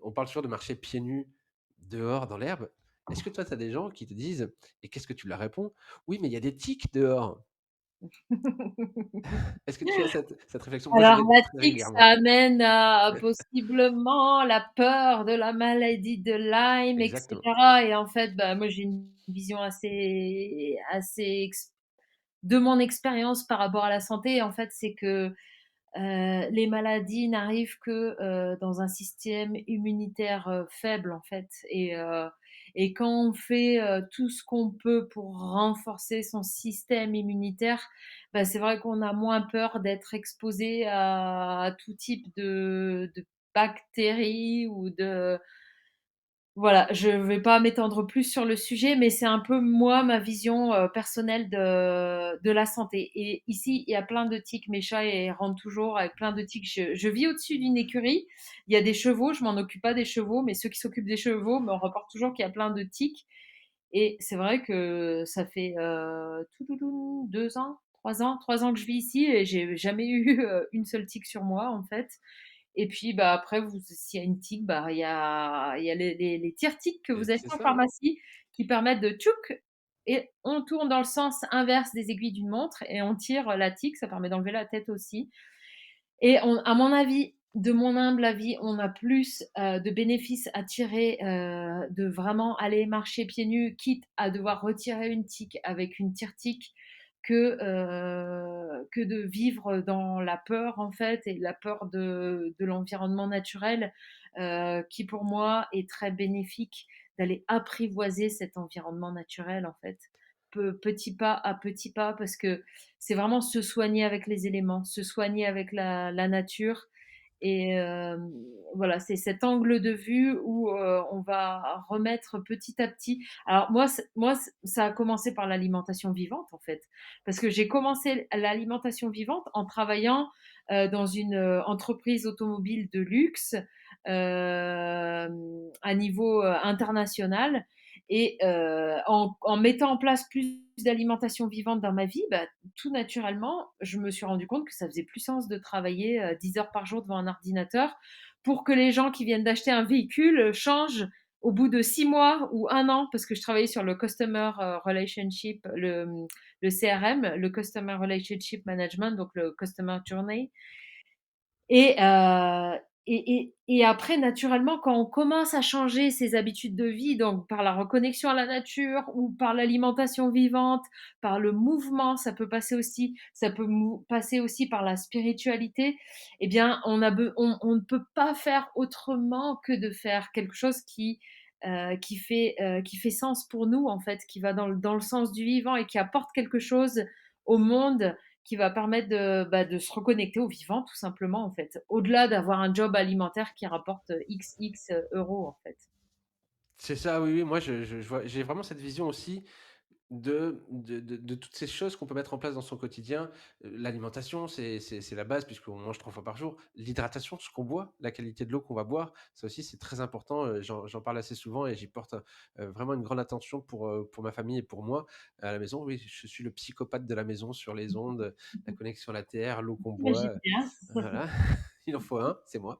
on parle toujours de marcher pieds nus dehors dans l'herbe. Est-ce que toi, tu as des gens qui te disent, et qu'est-ce que tu leur réponds? «Oui, mais il y a des tiques dehors». Est-ce que tu as cette réflexion? Moi, je Alors l'ai la très tique, ça régulièrement. amène à possiblement la peur de la maladie de Lyme et Exactement. cetera et en fait, bah, moi j'ai une vision assez de mon expérience par rapport à la santé, en fait, c'est que les maladies n'arrivent que, dans un système immunitaire, faible, en fait et quand on fait, tout ce qu'on peut pour renforcer son système immunitaire, bah, c'est vrai qu'on a moins peur d'être exposé à tout type de bactéries ou de voilà, je vais pas m'étendre plus sur le sujet, mais c'est un peu moi, ma vision, personnelle de la santé et ici, il y a plein de tiques. Mes chats, ils rentrent toujours avec plein de tiques. Je vis au-dessus d'une écurie. Il y a des chevaux, je m'en occupe pas des chevaux, mais ceux qui s'occupent des chevaux me rapportent toujours qu'il y a plein de tiques et c'est vrai que ça fait, toudoudou 2 ans, 3 ans que je vis ici et j'ai jamais eu, une seule tique sur moi, en fait et puis, bah, après vous s'il y a une tique, bah, il y a les tire-tiques que vous achetez C'est en ça, hein. pharmacie qui permettent de tchouk et on tourne dans le sens inverse des aiguilles d'une montre et on tire la tique, ça permet d'enlever la tête aussi et on à mon avis, de mon humble avis, on a plus, de bénéfices à tirer, de vraiment aller marcher pieds nus, quitte à devoir retirer une tique avec une tire-tique que de vivre dans la peur, en fait et la peur de l'environnement naturel, qui pour moi est très bénéfique, d'aller apprivoiser cet environnement naturel, en fait, petit pas à petit pas parce que c'est vraiment se soigner avec les éléments, se soigner avec la nature et voilà, c'est cet angle de vue où, on va remettre petit à petit alors ça a commencé par l'alimentation vivante, en fait, parce que j'ai commencé l'alimentation vivante en travaillant, dans une, entreprise automobile de luxe, à niveau, international et en mettant en place plus d'alimentation vivante dans ma vie, bah, tout naturellement, je me suis rendu compte que ça faisait plus sens de travailler, 10 heures par jour devant un ordinateur pour que les gens qui viennent d'acheter un véhicule, changent au bout de 6 mois ou 1 an, parce que je travaillais sur le customer, relationship, le CRM, le customer relationship management, donc le customer journey et et après naturellement quand on commence à changer ses habitudes de vie, donc par la reconnexion à la nature ou par l'alimentation vivante, par le mouvement, ça peut passer aussi par la spiritualité, eh bien on ne peut pas faire autrement que de faire quelque chose qui fait sens pour nous en fait, qui va dans le sens du vivant et qui apporte quelque chose au monde qui va permettre de se reconnecter au vivant tout simplement, en fait. Au-delà d'avoir un job alimentaire qui rapporte, XX euros, en fait. C'est ça, oui, oui, moi je vois j'ai vraiment cette vision aussi. de toutes ces choses qu'on peut mettre en place dans son quotidien. L'alimentation, c'est la base puisqu'on mange 3 fois par jour. L'hydratation, ce qu'on boit, la qualité de l'eau qu'on va boire, ça aussi c'est très important, j'en parle assez souvent et j'y porte, vraiment une grande attention pour ma famille et pour moi. À la maison, oui, je suis le psychopathe de la maison sur les ondes, la connexion à la terre, l'eau qu'on J'imagine boit, bien. voilà. Il en faut un, c'est moi.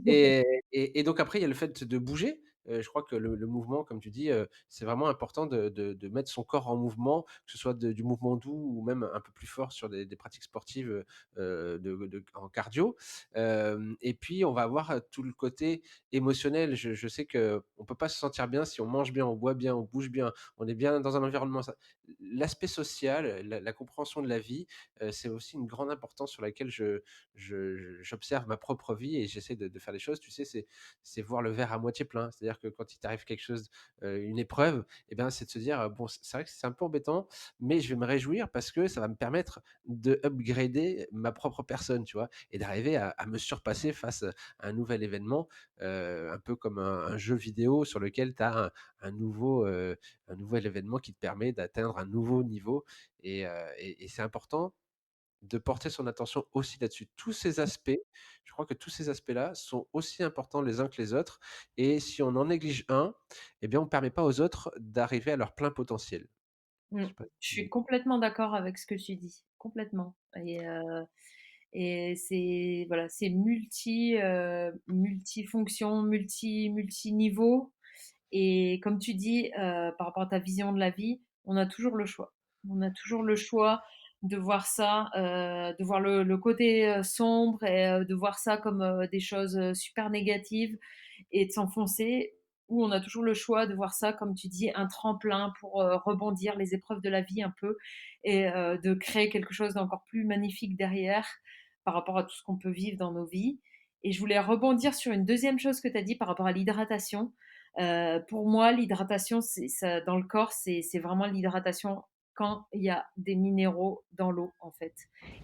Et donc après, il y a le fait de bouger. Je crois que le mouvement, comme tu dis, c'est vraiment important de mettre son corps en mouvement, que ce soit du mouvement doux ou même un peu plus fort sur des pratiques sportives, de en cardio. Et puis on va avoir, tout le côté émotionnel. Je sais qu'on peut pas se sentir bien si on mange bien, on boit bien, on bouge bien, on est bien dans un environnement ça l'aspect social, la compréhension de la vie, c'est aussi une grande importance sur laquelle j'observe ma propre vie et j'essaie de faire les choses, tu sais, c'est voir le verre à moitié plein. C'est-à-dire que quand il t'arrive quelque chose, une épreuve, et ben, c'est de se dire, «Bon, c'est vrai que c'est un peu embêtant, mais je vais me réjouir parce que ça va me permettre de upgrader ma propre personne», tu vois? Et d'arriver à me surpasser face, à un nouvel événement, un peu comme un jeu vidéo sur lequel tu as un nouvel événement qui te permet d'atteindre un nouveau niveau et c'est important de porter son attention aussi là-dessus. Tous ces aspects, je crois que tous ces aspects-là sont aussi importants les uns que les autres et si on en néglige un, eh bien, on ne permet pas aux autres d'arriver à leur plein potentiel. Mmh. Je sais pas Je suis si complètement d'accord avec ce que tu dis, complètement et c'est voilà, c'est multifonction, multiniveau et comme tu dis, par rapport à ta vision de la vie, on a toujours le choix. On a toujours le choix de voir ça, de voir le côté, sombre et de voir ça comme, des choses, super négatives et de s'enfoncer ou on a toujours le choix de voir ça, comme tu dis, un tremplin pour, rebondir, les épreuves de la vie un peu et de créer quelque chose d'encore plus magnifique derrière, par rapport à tout ce qu'on peut vivre dans nos vies et je voulais rebondir sur une deuxième chose que tu as dit par rapport à l'hydratation. Pour moi, l'hydratation, c'est ça dans le corps, c'est vraiment l'hydratation quand il y a des minéraux dans l'eau, en fait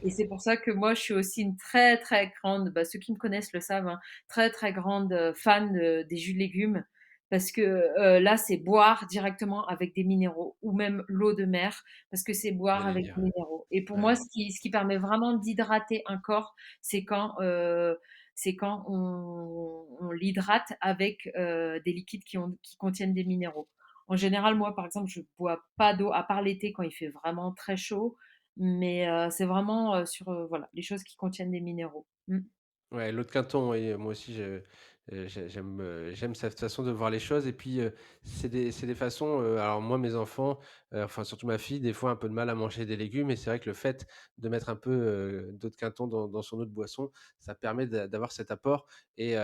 et c'est pour ça que moi, je suis aussi une très, très grande, bah, ceux qui me connaissent le savent, hein, très, très grande, fan, des jus de légumes parce que, là, c'est boire directement avec des minéraux ou même l'eau de mer parce que c'est boire j'allais avec dire, des minéraux et pour moi, ouais. ce qui permet vraiment d'hydrater un corps, c'est quand on l'hydrate avec, des liquides qui contiennent des minéraux. En général, moi, par exemple, je bois pas d'eau à part l'été quand il fait vraiment très chaud, mais c'est vraiment, sur, voilà, les choses qui contiennent des minéraux. Mmh. Ouais, l'eau de Quinton, oui, moi aussi j'aime cette façon de voir les choses et puis, c'est des façons, alors moi mes enfants, enfin surtout ma fille, des fois un peu de mal à manger des légumes et c'est vrai que le fait de mettre un peu, d'eau de Quinton dans son eau de boisson, ça permet d'avoir cet apport et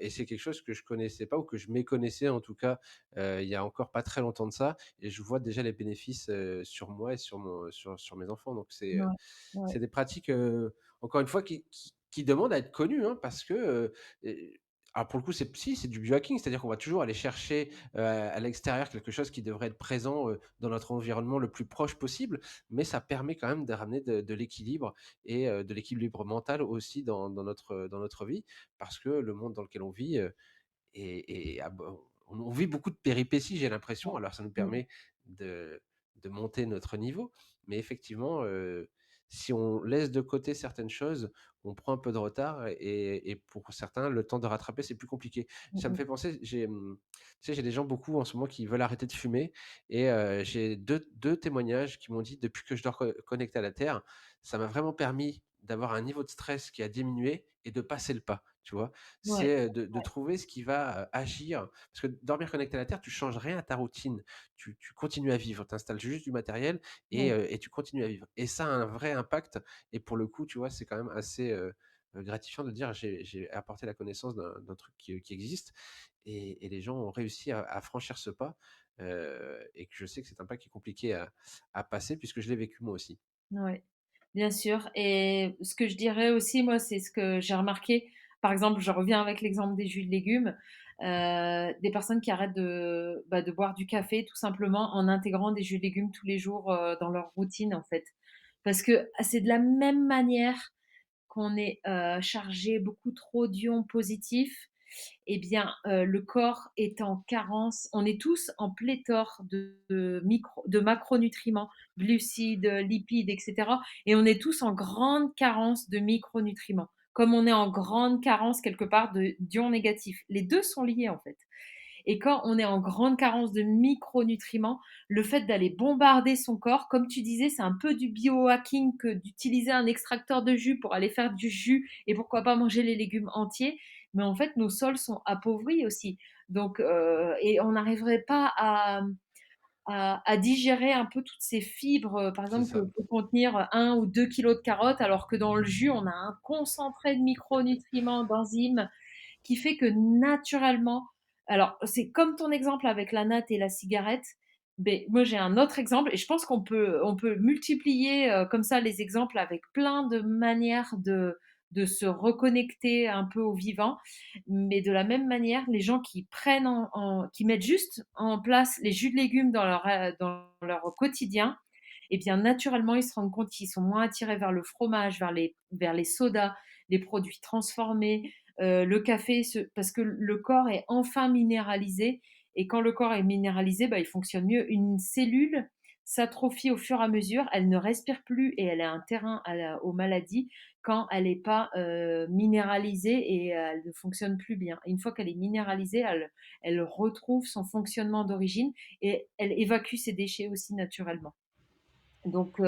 c'est quelque chose que je connaissais pas ou que je méconnaissais en tout cas, il y a encore pas très longtemps de ça et je vois déjà les bénéfices, sur moi et sur mes enfants donc Ouais, ouais, c'est des pratiques, encore une fois qui demandent à être connues, hein, parce que, alors pour le coup, c'est du biohacking, c'est-à-dire qu'on va toujours aller chercher, à l'extérieur quelque chose qui devrait être présent, dans notre environnement le plus proche possible, mais ça permet quand même de ramener de l'équilibre et de l'équilibre mental aussi dans notre vie. Parce que le monde dans lequel on vit, ah bah, on vit beaucoup de péripéties, j'ai l'impression. ouais. Alors ça nous Mmh. permet de monter notre niveau, mais effectivement, si on laisse de côté certaines choses, on prend un peu de retard et pour certains, le temps de rattraper, c'est plus compliqué. Mmh Ça me mh. fait penser, tu sais, j'ai des gens beaucoup en ce moment qui veulent arrêter de fumer et j'ai deux témoignages qui m'ont dit: «Depuis que je dors connecté à la terre, ça m'a vraiment permis d'avoir un niveau de stress qui a diminué et de passer le pas», tu vois? Ouais, C'est, de trouver ce qui va, agir parce que dormir connecté à la terre, tu changes rien à ta routine. Tu continues à vivre, tu installes juste du matériel ouais, et tu continues à vivre et ça a un vrai impact et pour le coup, tu vois, c'est quand même assez, gratifiant de dire: «J'ai apporté la connaissance d'un truc qui existe» et les gens ont réussi à franchir ce pas, et que je sais que c'est un pas qui est compliqué à passer puisque je l'ai vécu moi aussi. ouais. Bien sûr et ce que je dirais aussi, moi, c'est ce que j'ai remarqué. Par exemple, je reviens avec l'exemple des jus de légumes, des personnes qui arrêtent de boire du café tout simplement en intégrant des jus de légumes tous les jours, dans leur routine, en fait. Parce que c'est de la même manière qu'on est, chargé beaucoup trop d'ions positifs eh bien, le corps est en carence. On est tous en pléthore de macronutriments, glucides, lipides, et cetera, et on est tous en grande carence de micronutriments, comme on est en grande carence quelque part de d'ions négatifs. Les 2 sont liés, en fait. Et quand on est en grande carence de micronutriments, le fait d'aller bombarder son corps, comme tu disais, c'est un peu du biohacking que d'utiliser un extracteur de jus pour aller faire du jus et pourquoi pas manger les légumes entiers. Mais en fait, nos sols sont appauvris aussi. Donc, et on n'arriverait pas à digérer un peu toutes ces fibres, par C'est exemple, que ça. peut contenir 1 ou 2 kilos de carottes, alors que dans le jus, on a un concentré de micronutriments, d'enzymes, qui fait que naturellement, alors c'est comme ton exemple avec la natte et la cigarette, mais moi j'ai un autre exemple et je pense qu'on peut multiplier comme ça les exemples avec plein de manières de se reconnecter un peu au vivant. Mais de la même manière, les gens qui prennent qui mettent juste en place les jus de légumes dans leur quotidien, et bien naturellement ils se rendent compte qu'ils sont moins attirés vers le fromage, vers les sodas, les produits transformés, le café, parce que le corps est enfin minéralisé. Et quand le corps est minéralisé, bah, il fonctionne mieux. Une cellule s'atrophie au fur et à mesure, elle ne respire plus et elle est un terrain aux maladies quand elle n'est pas minéralisée et elle ne fonctionne plus bien. Et une fois qu'elle est minéralisée, elle retrouve son fonctionnement d'origine et elle évacue ses déchets aussi naturellement. Donc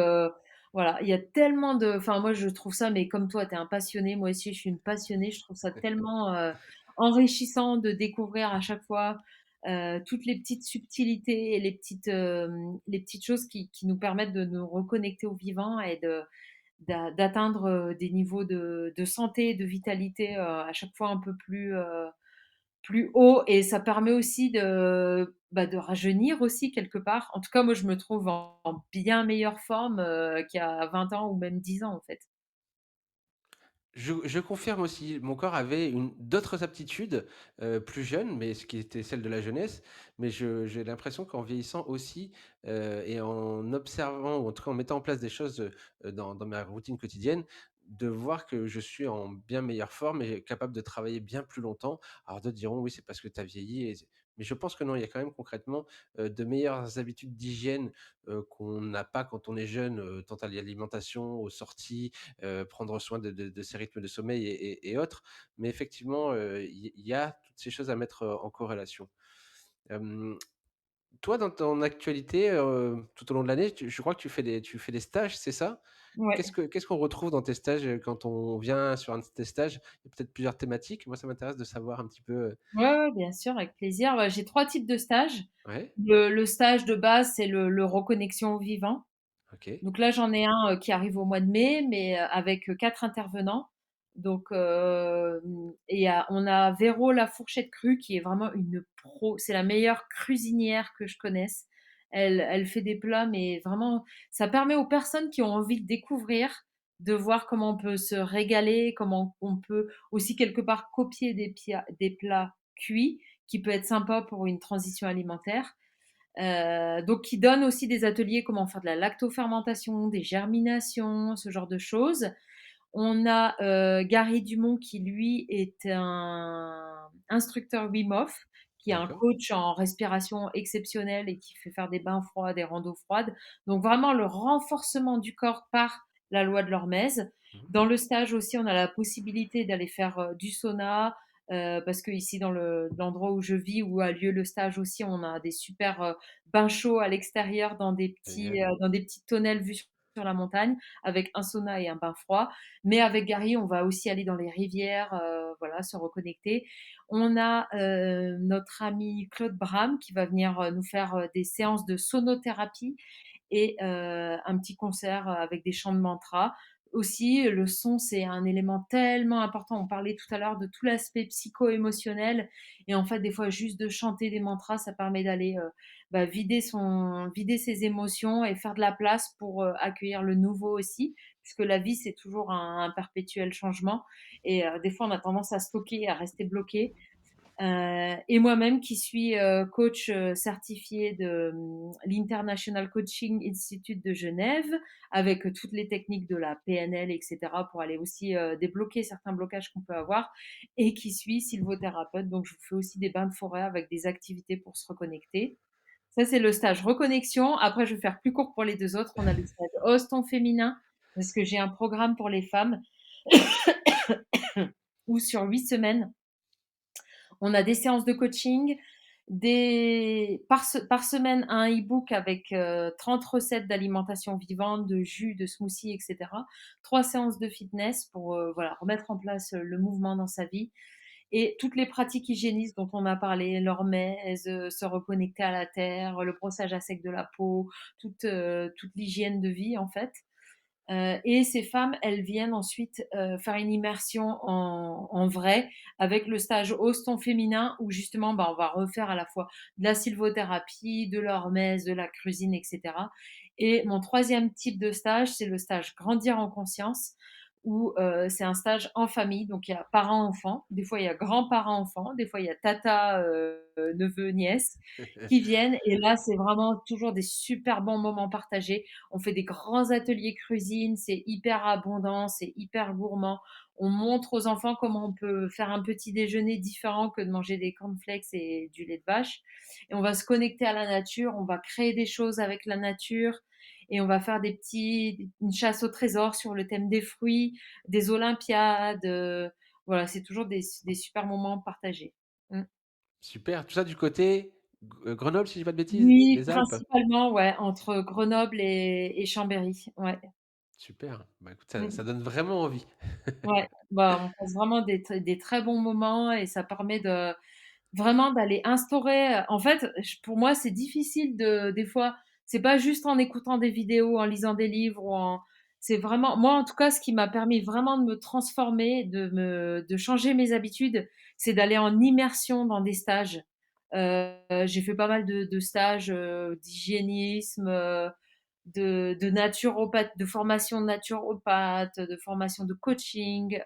voilà, il y a tellement de, enfin moi je trouve ça, mais comme toi, tu es un passionné, moi aussi je suis une passionnée, je trouve ça tellement enrichissant de découvrir à chaque fois toutes les petites subtilités et les petites choses qui nous permettent de nous reconnecter au vivant et d'atteindre des niveaux de santé et de vitalité à chaque fois un peu plus haut, et ça permet aussi de rajeunir aussi quelque part. En tout cas, moi, je me trouve en bien meilleure forme, qu'il y a 20 ans ou même 10 ans, en fait. Je confirme aussi, mon corps avait d'autres aptitudes, plus jeunes, mais ce qui était celles de la jeunesse. Mais j'ai l'impression qu'en vieillissant aussi, et en observant ou en tout cas en mettant en place des choses, dans ma routine quotidienne, de voir que je suis en bien meilleure forme et capable de travailler bien plus longtemps. Alors d'autres diront: «Oui, c'est parce que tu as vieilli» mais je pense que non, il y a quand même concrètement, de meilleures habitudes d'hygiène, qu'on n'a pas quand on est jeune, tant à l'alimentation, aux sorties, prendre soin de ses rythmes de sommeil et autres. Mais effectivement, il y a toutes ces choses à mettre, en corrélation. Hem, Toi, dans ton actualité, tout au long de l'année, je crois que tu fais des stages, c'est ça? Ouais. Qu'est-ce qu'on retrouve dans tes stages, quand on vient sur un de tes stages? Il y a peut-être plusieurs thématiques? Moi, ça m'intéresse de savoir un petit peu, Ouais, ouais, bien sûr, avec plaisir. Bah, j'ai 3 types de stages. ouais, Le stage de base, c'est le reconnexion au vivant. OK, Donc là, j'en ai un qui arrive au mois de mai, mais avec 4 intervenants. Donc, on a Véro la fourchette crue qui est vraiment une pro. C'est la meilleure cuisinière que je connaisse. Elle fait des plats, mais vraiment, ça permet aux personnes qui ont envie de découvrir, de voir comment on peut se régaler, comment on peut aussi quelque part copier des plats cuits, qui peut être sympa pour une transition alimentaire. Donc qui donne aussi des ateliers, comment faire de la lactofermentation, des germinations, ce genre de choses. On a Gary Dumont qui lui est un instructeur Wim Hof, qui est un d'accord. coach en respiration exceptionnel et qui fait faire des bains froids, des randos froides. Donc vraiment le renforcement du corps par la loi de l'hormèse. Mmh. Dans le stage aussi, on a la possibilité d'aller faire du sauna, parce que ici dans l'endroit où je vis, où a lieu le stage aussi, on a des super bains chauds à l'extérieur Génial. dans des petites tonnelles vues sur la montagne, avec un sauna et un bain froid. Mais avec Gary, on va aussi aller dans les rivières, voilà, se reconnecter. On a notre ami Claude Bram qui va venir nous faire des séances de sonothérapie et un petit concert avec des chants de mantra. Aussi, le son, c'est un élément tellement important. On parlait tout à l'heure de tout l'aspect psycho-émotionnel, et en fait, des fois, juste de chanter des mantras, ça permet d'aller vider ses émotions et faire de la place pour accueillir le nouveau aussi, puisque la vie, c'est toujours un perpétuel changement. Et des fois, on a tendance à stocker, à rester bloqué. Et moi-même qui suis, coach, certifiée de, l'International Coaching Institute de Genève, avec, toutes les techniques de la PNL et cetera pour aller aussi, débloquer certains blocages qu'on peut avoir et qui suis sylvothérapeute. Donc je vous fais aussi des bains de forêt avec des activités pour se reconnecter. Ça, c'est le stage reconnexion. Après, je vais faire plus court pour les 2 autres. On a le stage Ose ton féminin, parce que j'ai un programme pour les femmes où sur 8 semaines, on a des séances de coaching, par semaine un e-book avec 30 recettes d'alimentation vivante, de jus, de smoothies, etc. 3 séances de fitness pour voilà, remettre en place le mouvement dans sa vie et toutes les pratiques hygiénistes dont on a parlé, l'hormèse, se reconnecter à la terre, le brossage à sec de la peau, toute l'hygiène de vie en fait. Et ces femmes, elles viennent ensuite faire une immersion en vrai avec le stage Oston féminin où justement bah, on va refaire à la fois de la sylvothérapie, de l'hormèse, de la cuisine, etc. Et mon troisième type de stage, c'est le stage Grandir en conscience où c'est un stage en famille. Donc il y a parents-enfants, des fois il y a grands-parents-enfants, des fois il y a tata, neveu, nièce qui viennent. Et là, c'est vraiment toujours des super bons moments partagés. On fait des grands ateliers cuisine, c'est hyper abondant, c'est hyper gourmand. On montre aux enfants comment on peut faire un petit déjeuner différent que de manger des cornflakes et du lait de vache. Et on va se connecter à la nature, on va créer des choses avec la nature et on va faire une chasse au trésor sur le thème des fruits, des olympiades. Voilà, c'est toujours des super moments partagés. Mm. Super, tout ça du côté Grenoble, si je dis pas de bêtises? Oui, Les Alpes? principalement, ouais, entre Grenoble et Chambéry. Ouais. Super, bah, écoute, ça Mm. donne vraiment envie. Ouais, bah, on passe vraiment des très bons moments et ça permet de vraiment d'aller instaurer, en fait, pour moi, c'est difficile des fois, c'est pas juste en écoutant des vidéos, en lisant des livres c'est vraiment, moi, en tout cas, ce qui m'a permis vraiment de me transformer, de changer mes habitudes, c'est d'aller en immersion dans des stages. J'ai fait pas mal de stages, d'hygiénisme, de naturopathe, de formation de naturopathe, de formation de coaching,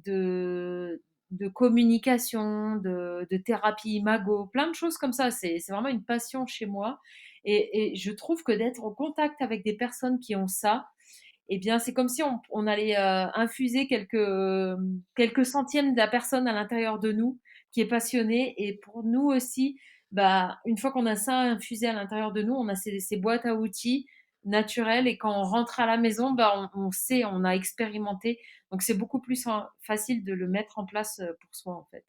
de, de communication, de thérapie imago, plein de choses comme ça. C'est vraiment une passion chez moi. Et je trouve que d'être en contact avec des personnes qui ont ça, eh bien, c'est comme si on allait infuser quelques centièmes de la personne à l'intérieur de nous qui est passionnée. Et pour nous aussi, bah, une fois qu'on a ça infusé à l'intérieur de nous, on a ces boîtes à outils naturelles. Et quand on rentre à la maison, bah, on sait, on a expérimenté. Donc, c'est beaucoup plus facile de le mettre en place pour soi, en fait.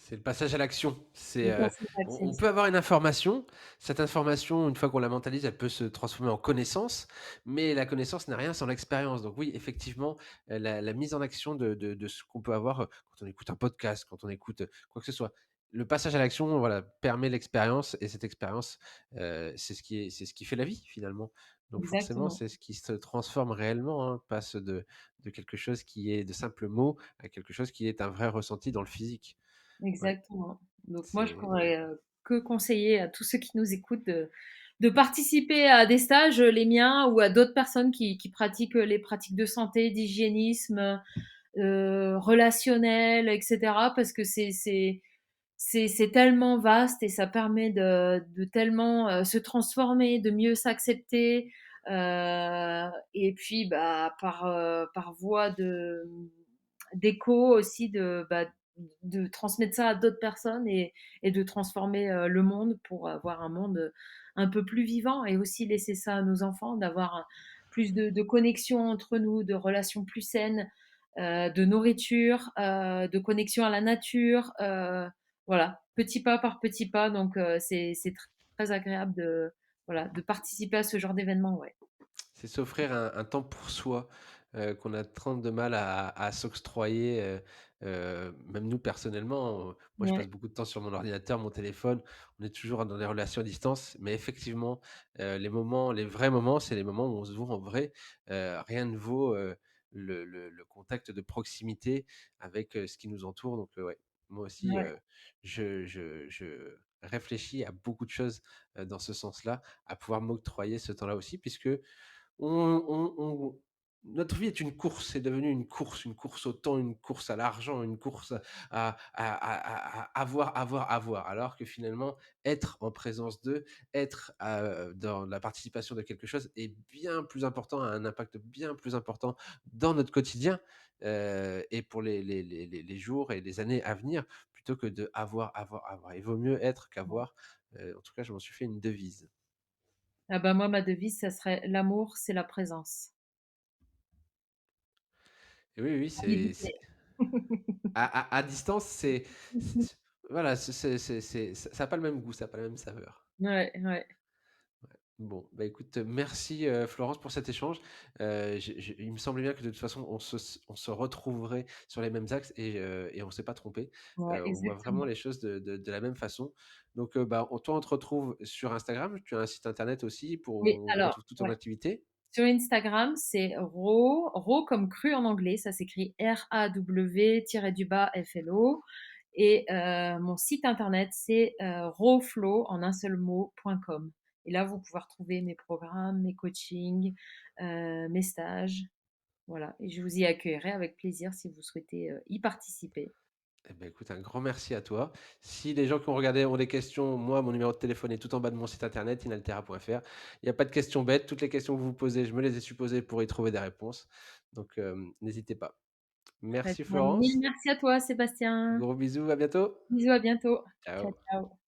C'est le passage à l'action. Le passage à On l'action. peut avoir une information. Cette information, une fois qu'on la mentalise, elle peut se transformer en connaissance, mais la connaissance n'est rien sans l'expérience. Donc oui, effectivement, la mise en action de ce qu'on peut avoir, quand on écoute un podcast, quand on écoute, quoi que ce soit. Le passage à l'action, voilà, permet l'expérience et cette expérience, c'est ce qui fait la vie finalement. Donc forcément, Exactement. c'est ce qui se transforme réellement, hein, passe de quelque chose qui est de simples mots à quelque chose qui est un vrai ressenti dans le physique. Ouais, Exactement. Donc moi, je c'est pourrais, que conseiller à tous ceux qui nous écoutent de participer à des stages, les miens ou à d'autres personnes qui pratiquent, les pratiques de santé, d'hygiénisme, relationnel et cetera. Parce que c'est tellement vaste et ça permet de tellement, se transformer, de mieux s'accepter, et puis, bah, par voie d'écho aussi de transmettre ça à d'autres personnes et de transformer le monde pour avoir un monde un peu plus vivant et aussi laisser ça à nos enfants, d'avoir plus de connexion entre nous, de relations plus saines, de nourriture, de connexion à la nature. Voilà, petit pas par petit pas. Donc, c'est très agréable voilà, de participer à ce genre d'événement. Ouais. c'est s'offrir un temps pour soi, qu'on a tant de mal à s'octroyer, même nous personnellement, moi je passe Ouais, beaucoup de temps sur mon ordinateur, mon téléphone, on est toujours dans des relations à distance, mais effectivement, les vrais moments, c'est les moments où on se voit en vrai, rien ne vaut, le contact de proximité avec, ce qui nous entoure donc ouais, moi aussi, ouais, je réfléchis à beaucoup de choses, dans ce sens-là, à pouvoir m'octroyer ce temps-là aussi puisque on notre vie est une course, c'est devenu une course au temps, une course à l'argent, une course à avoir, avoir, avoir. Alors que finalement, être en présence d'eux, être, dans la participation de quelque chose est bien plus important, a un impact bien plus important dans notre quotidien, et pour les jours et les années à venir, plutôt que de avoir, avoir, avoir. Il vaut mieux être qu'avoir, en tout cas, je m'en suis fait une devise. Ah bah, moi, ma devise, ça serait: «L'amour, c'est la présence». Et oui, oui, À c'est méditer. à distance, c'est voilà, c'est ça a pas le même goût, ça a pas la même saveur. Ouais, ouais. Bon, bah, écoute, merci, Florence pour cet échange. J'ai il me semblait bien que de toute façon on se retrouverait sur les mêmes axes et on s'est pas trompé. Ouais, On voit vraiment exactement. les choses de la même façon. Donc, bah, on te retrouve sur Instagram. Tu as un site internet aussi pour Oui, où on alors, retrouve toute ton ouais. activité? Sur Instagram, c'est raw comme cru en anglais, ça s'écrit RAW-FLO et mon site internet, c'est, rawflow en un seul mot .com et là, vous pouvez retrouver mes programmes, mes coachings, mes stages, voilà et je vous y accueillerai avec plaisir si vous souhaitez, y participer. Eh ben, écoute, un grand merci à toi. Si les gens qui ont regardé ont des questions, moi, mon numéro de téléphone est tout en bas de mon site internet, inaltera.fr. Il n'y a pas de questions bêtes. Toutes les questions que vous vous posez, je me les ai supposées pour y trouver des réponses. Donc, n'hésitez pas. Très Merci bien. Mille Florence. merci à toi Sébastien. Gros bisous, à bientôt. Bisous, à bientôt. Ciao, Ciao. ciao.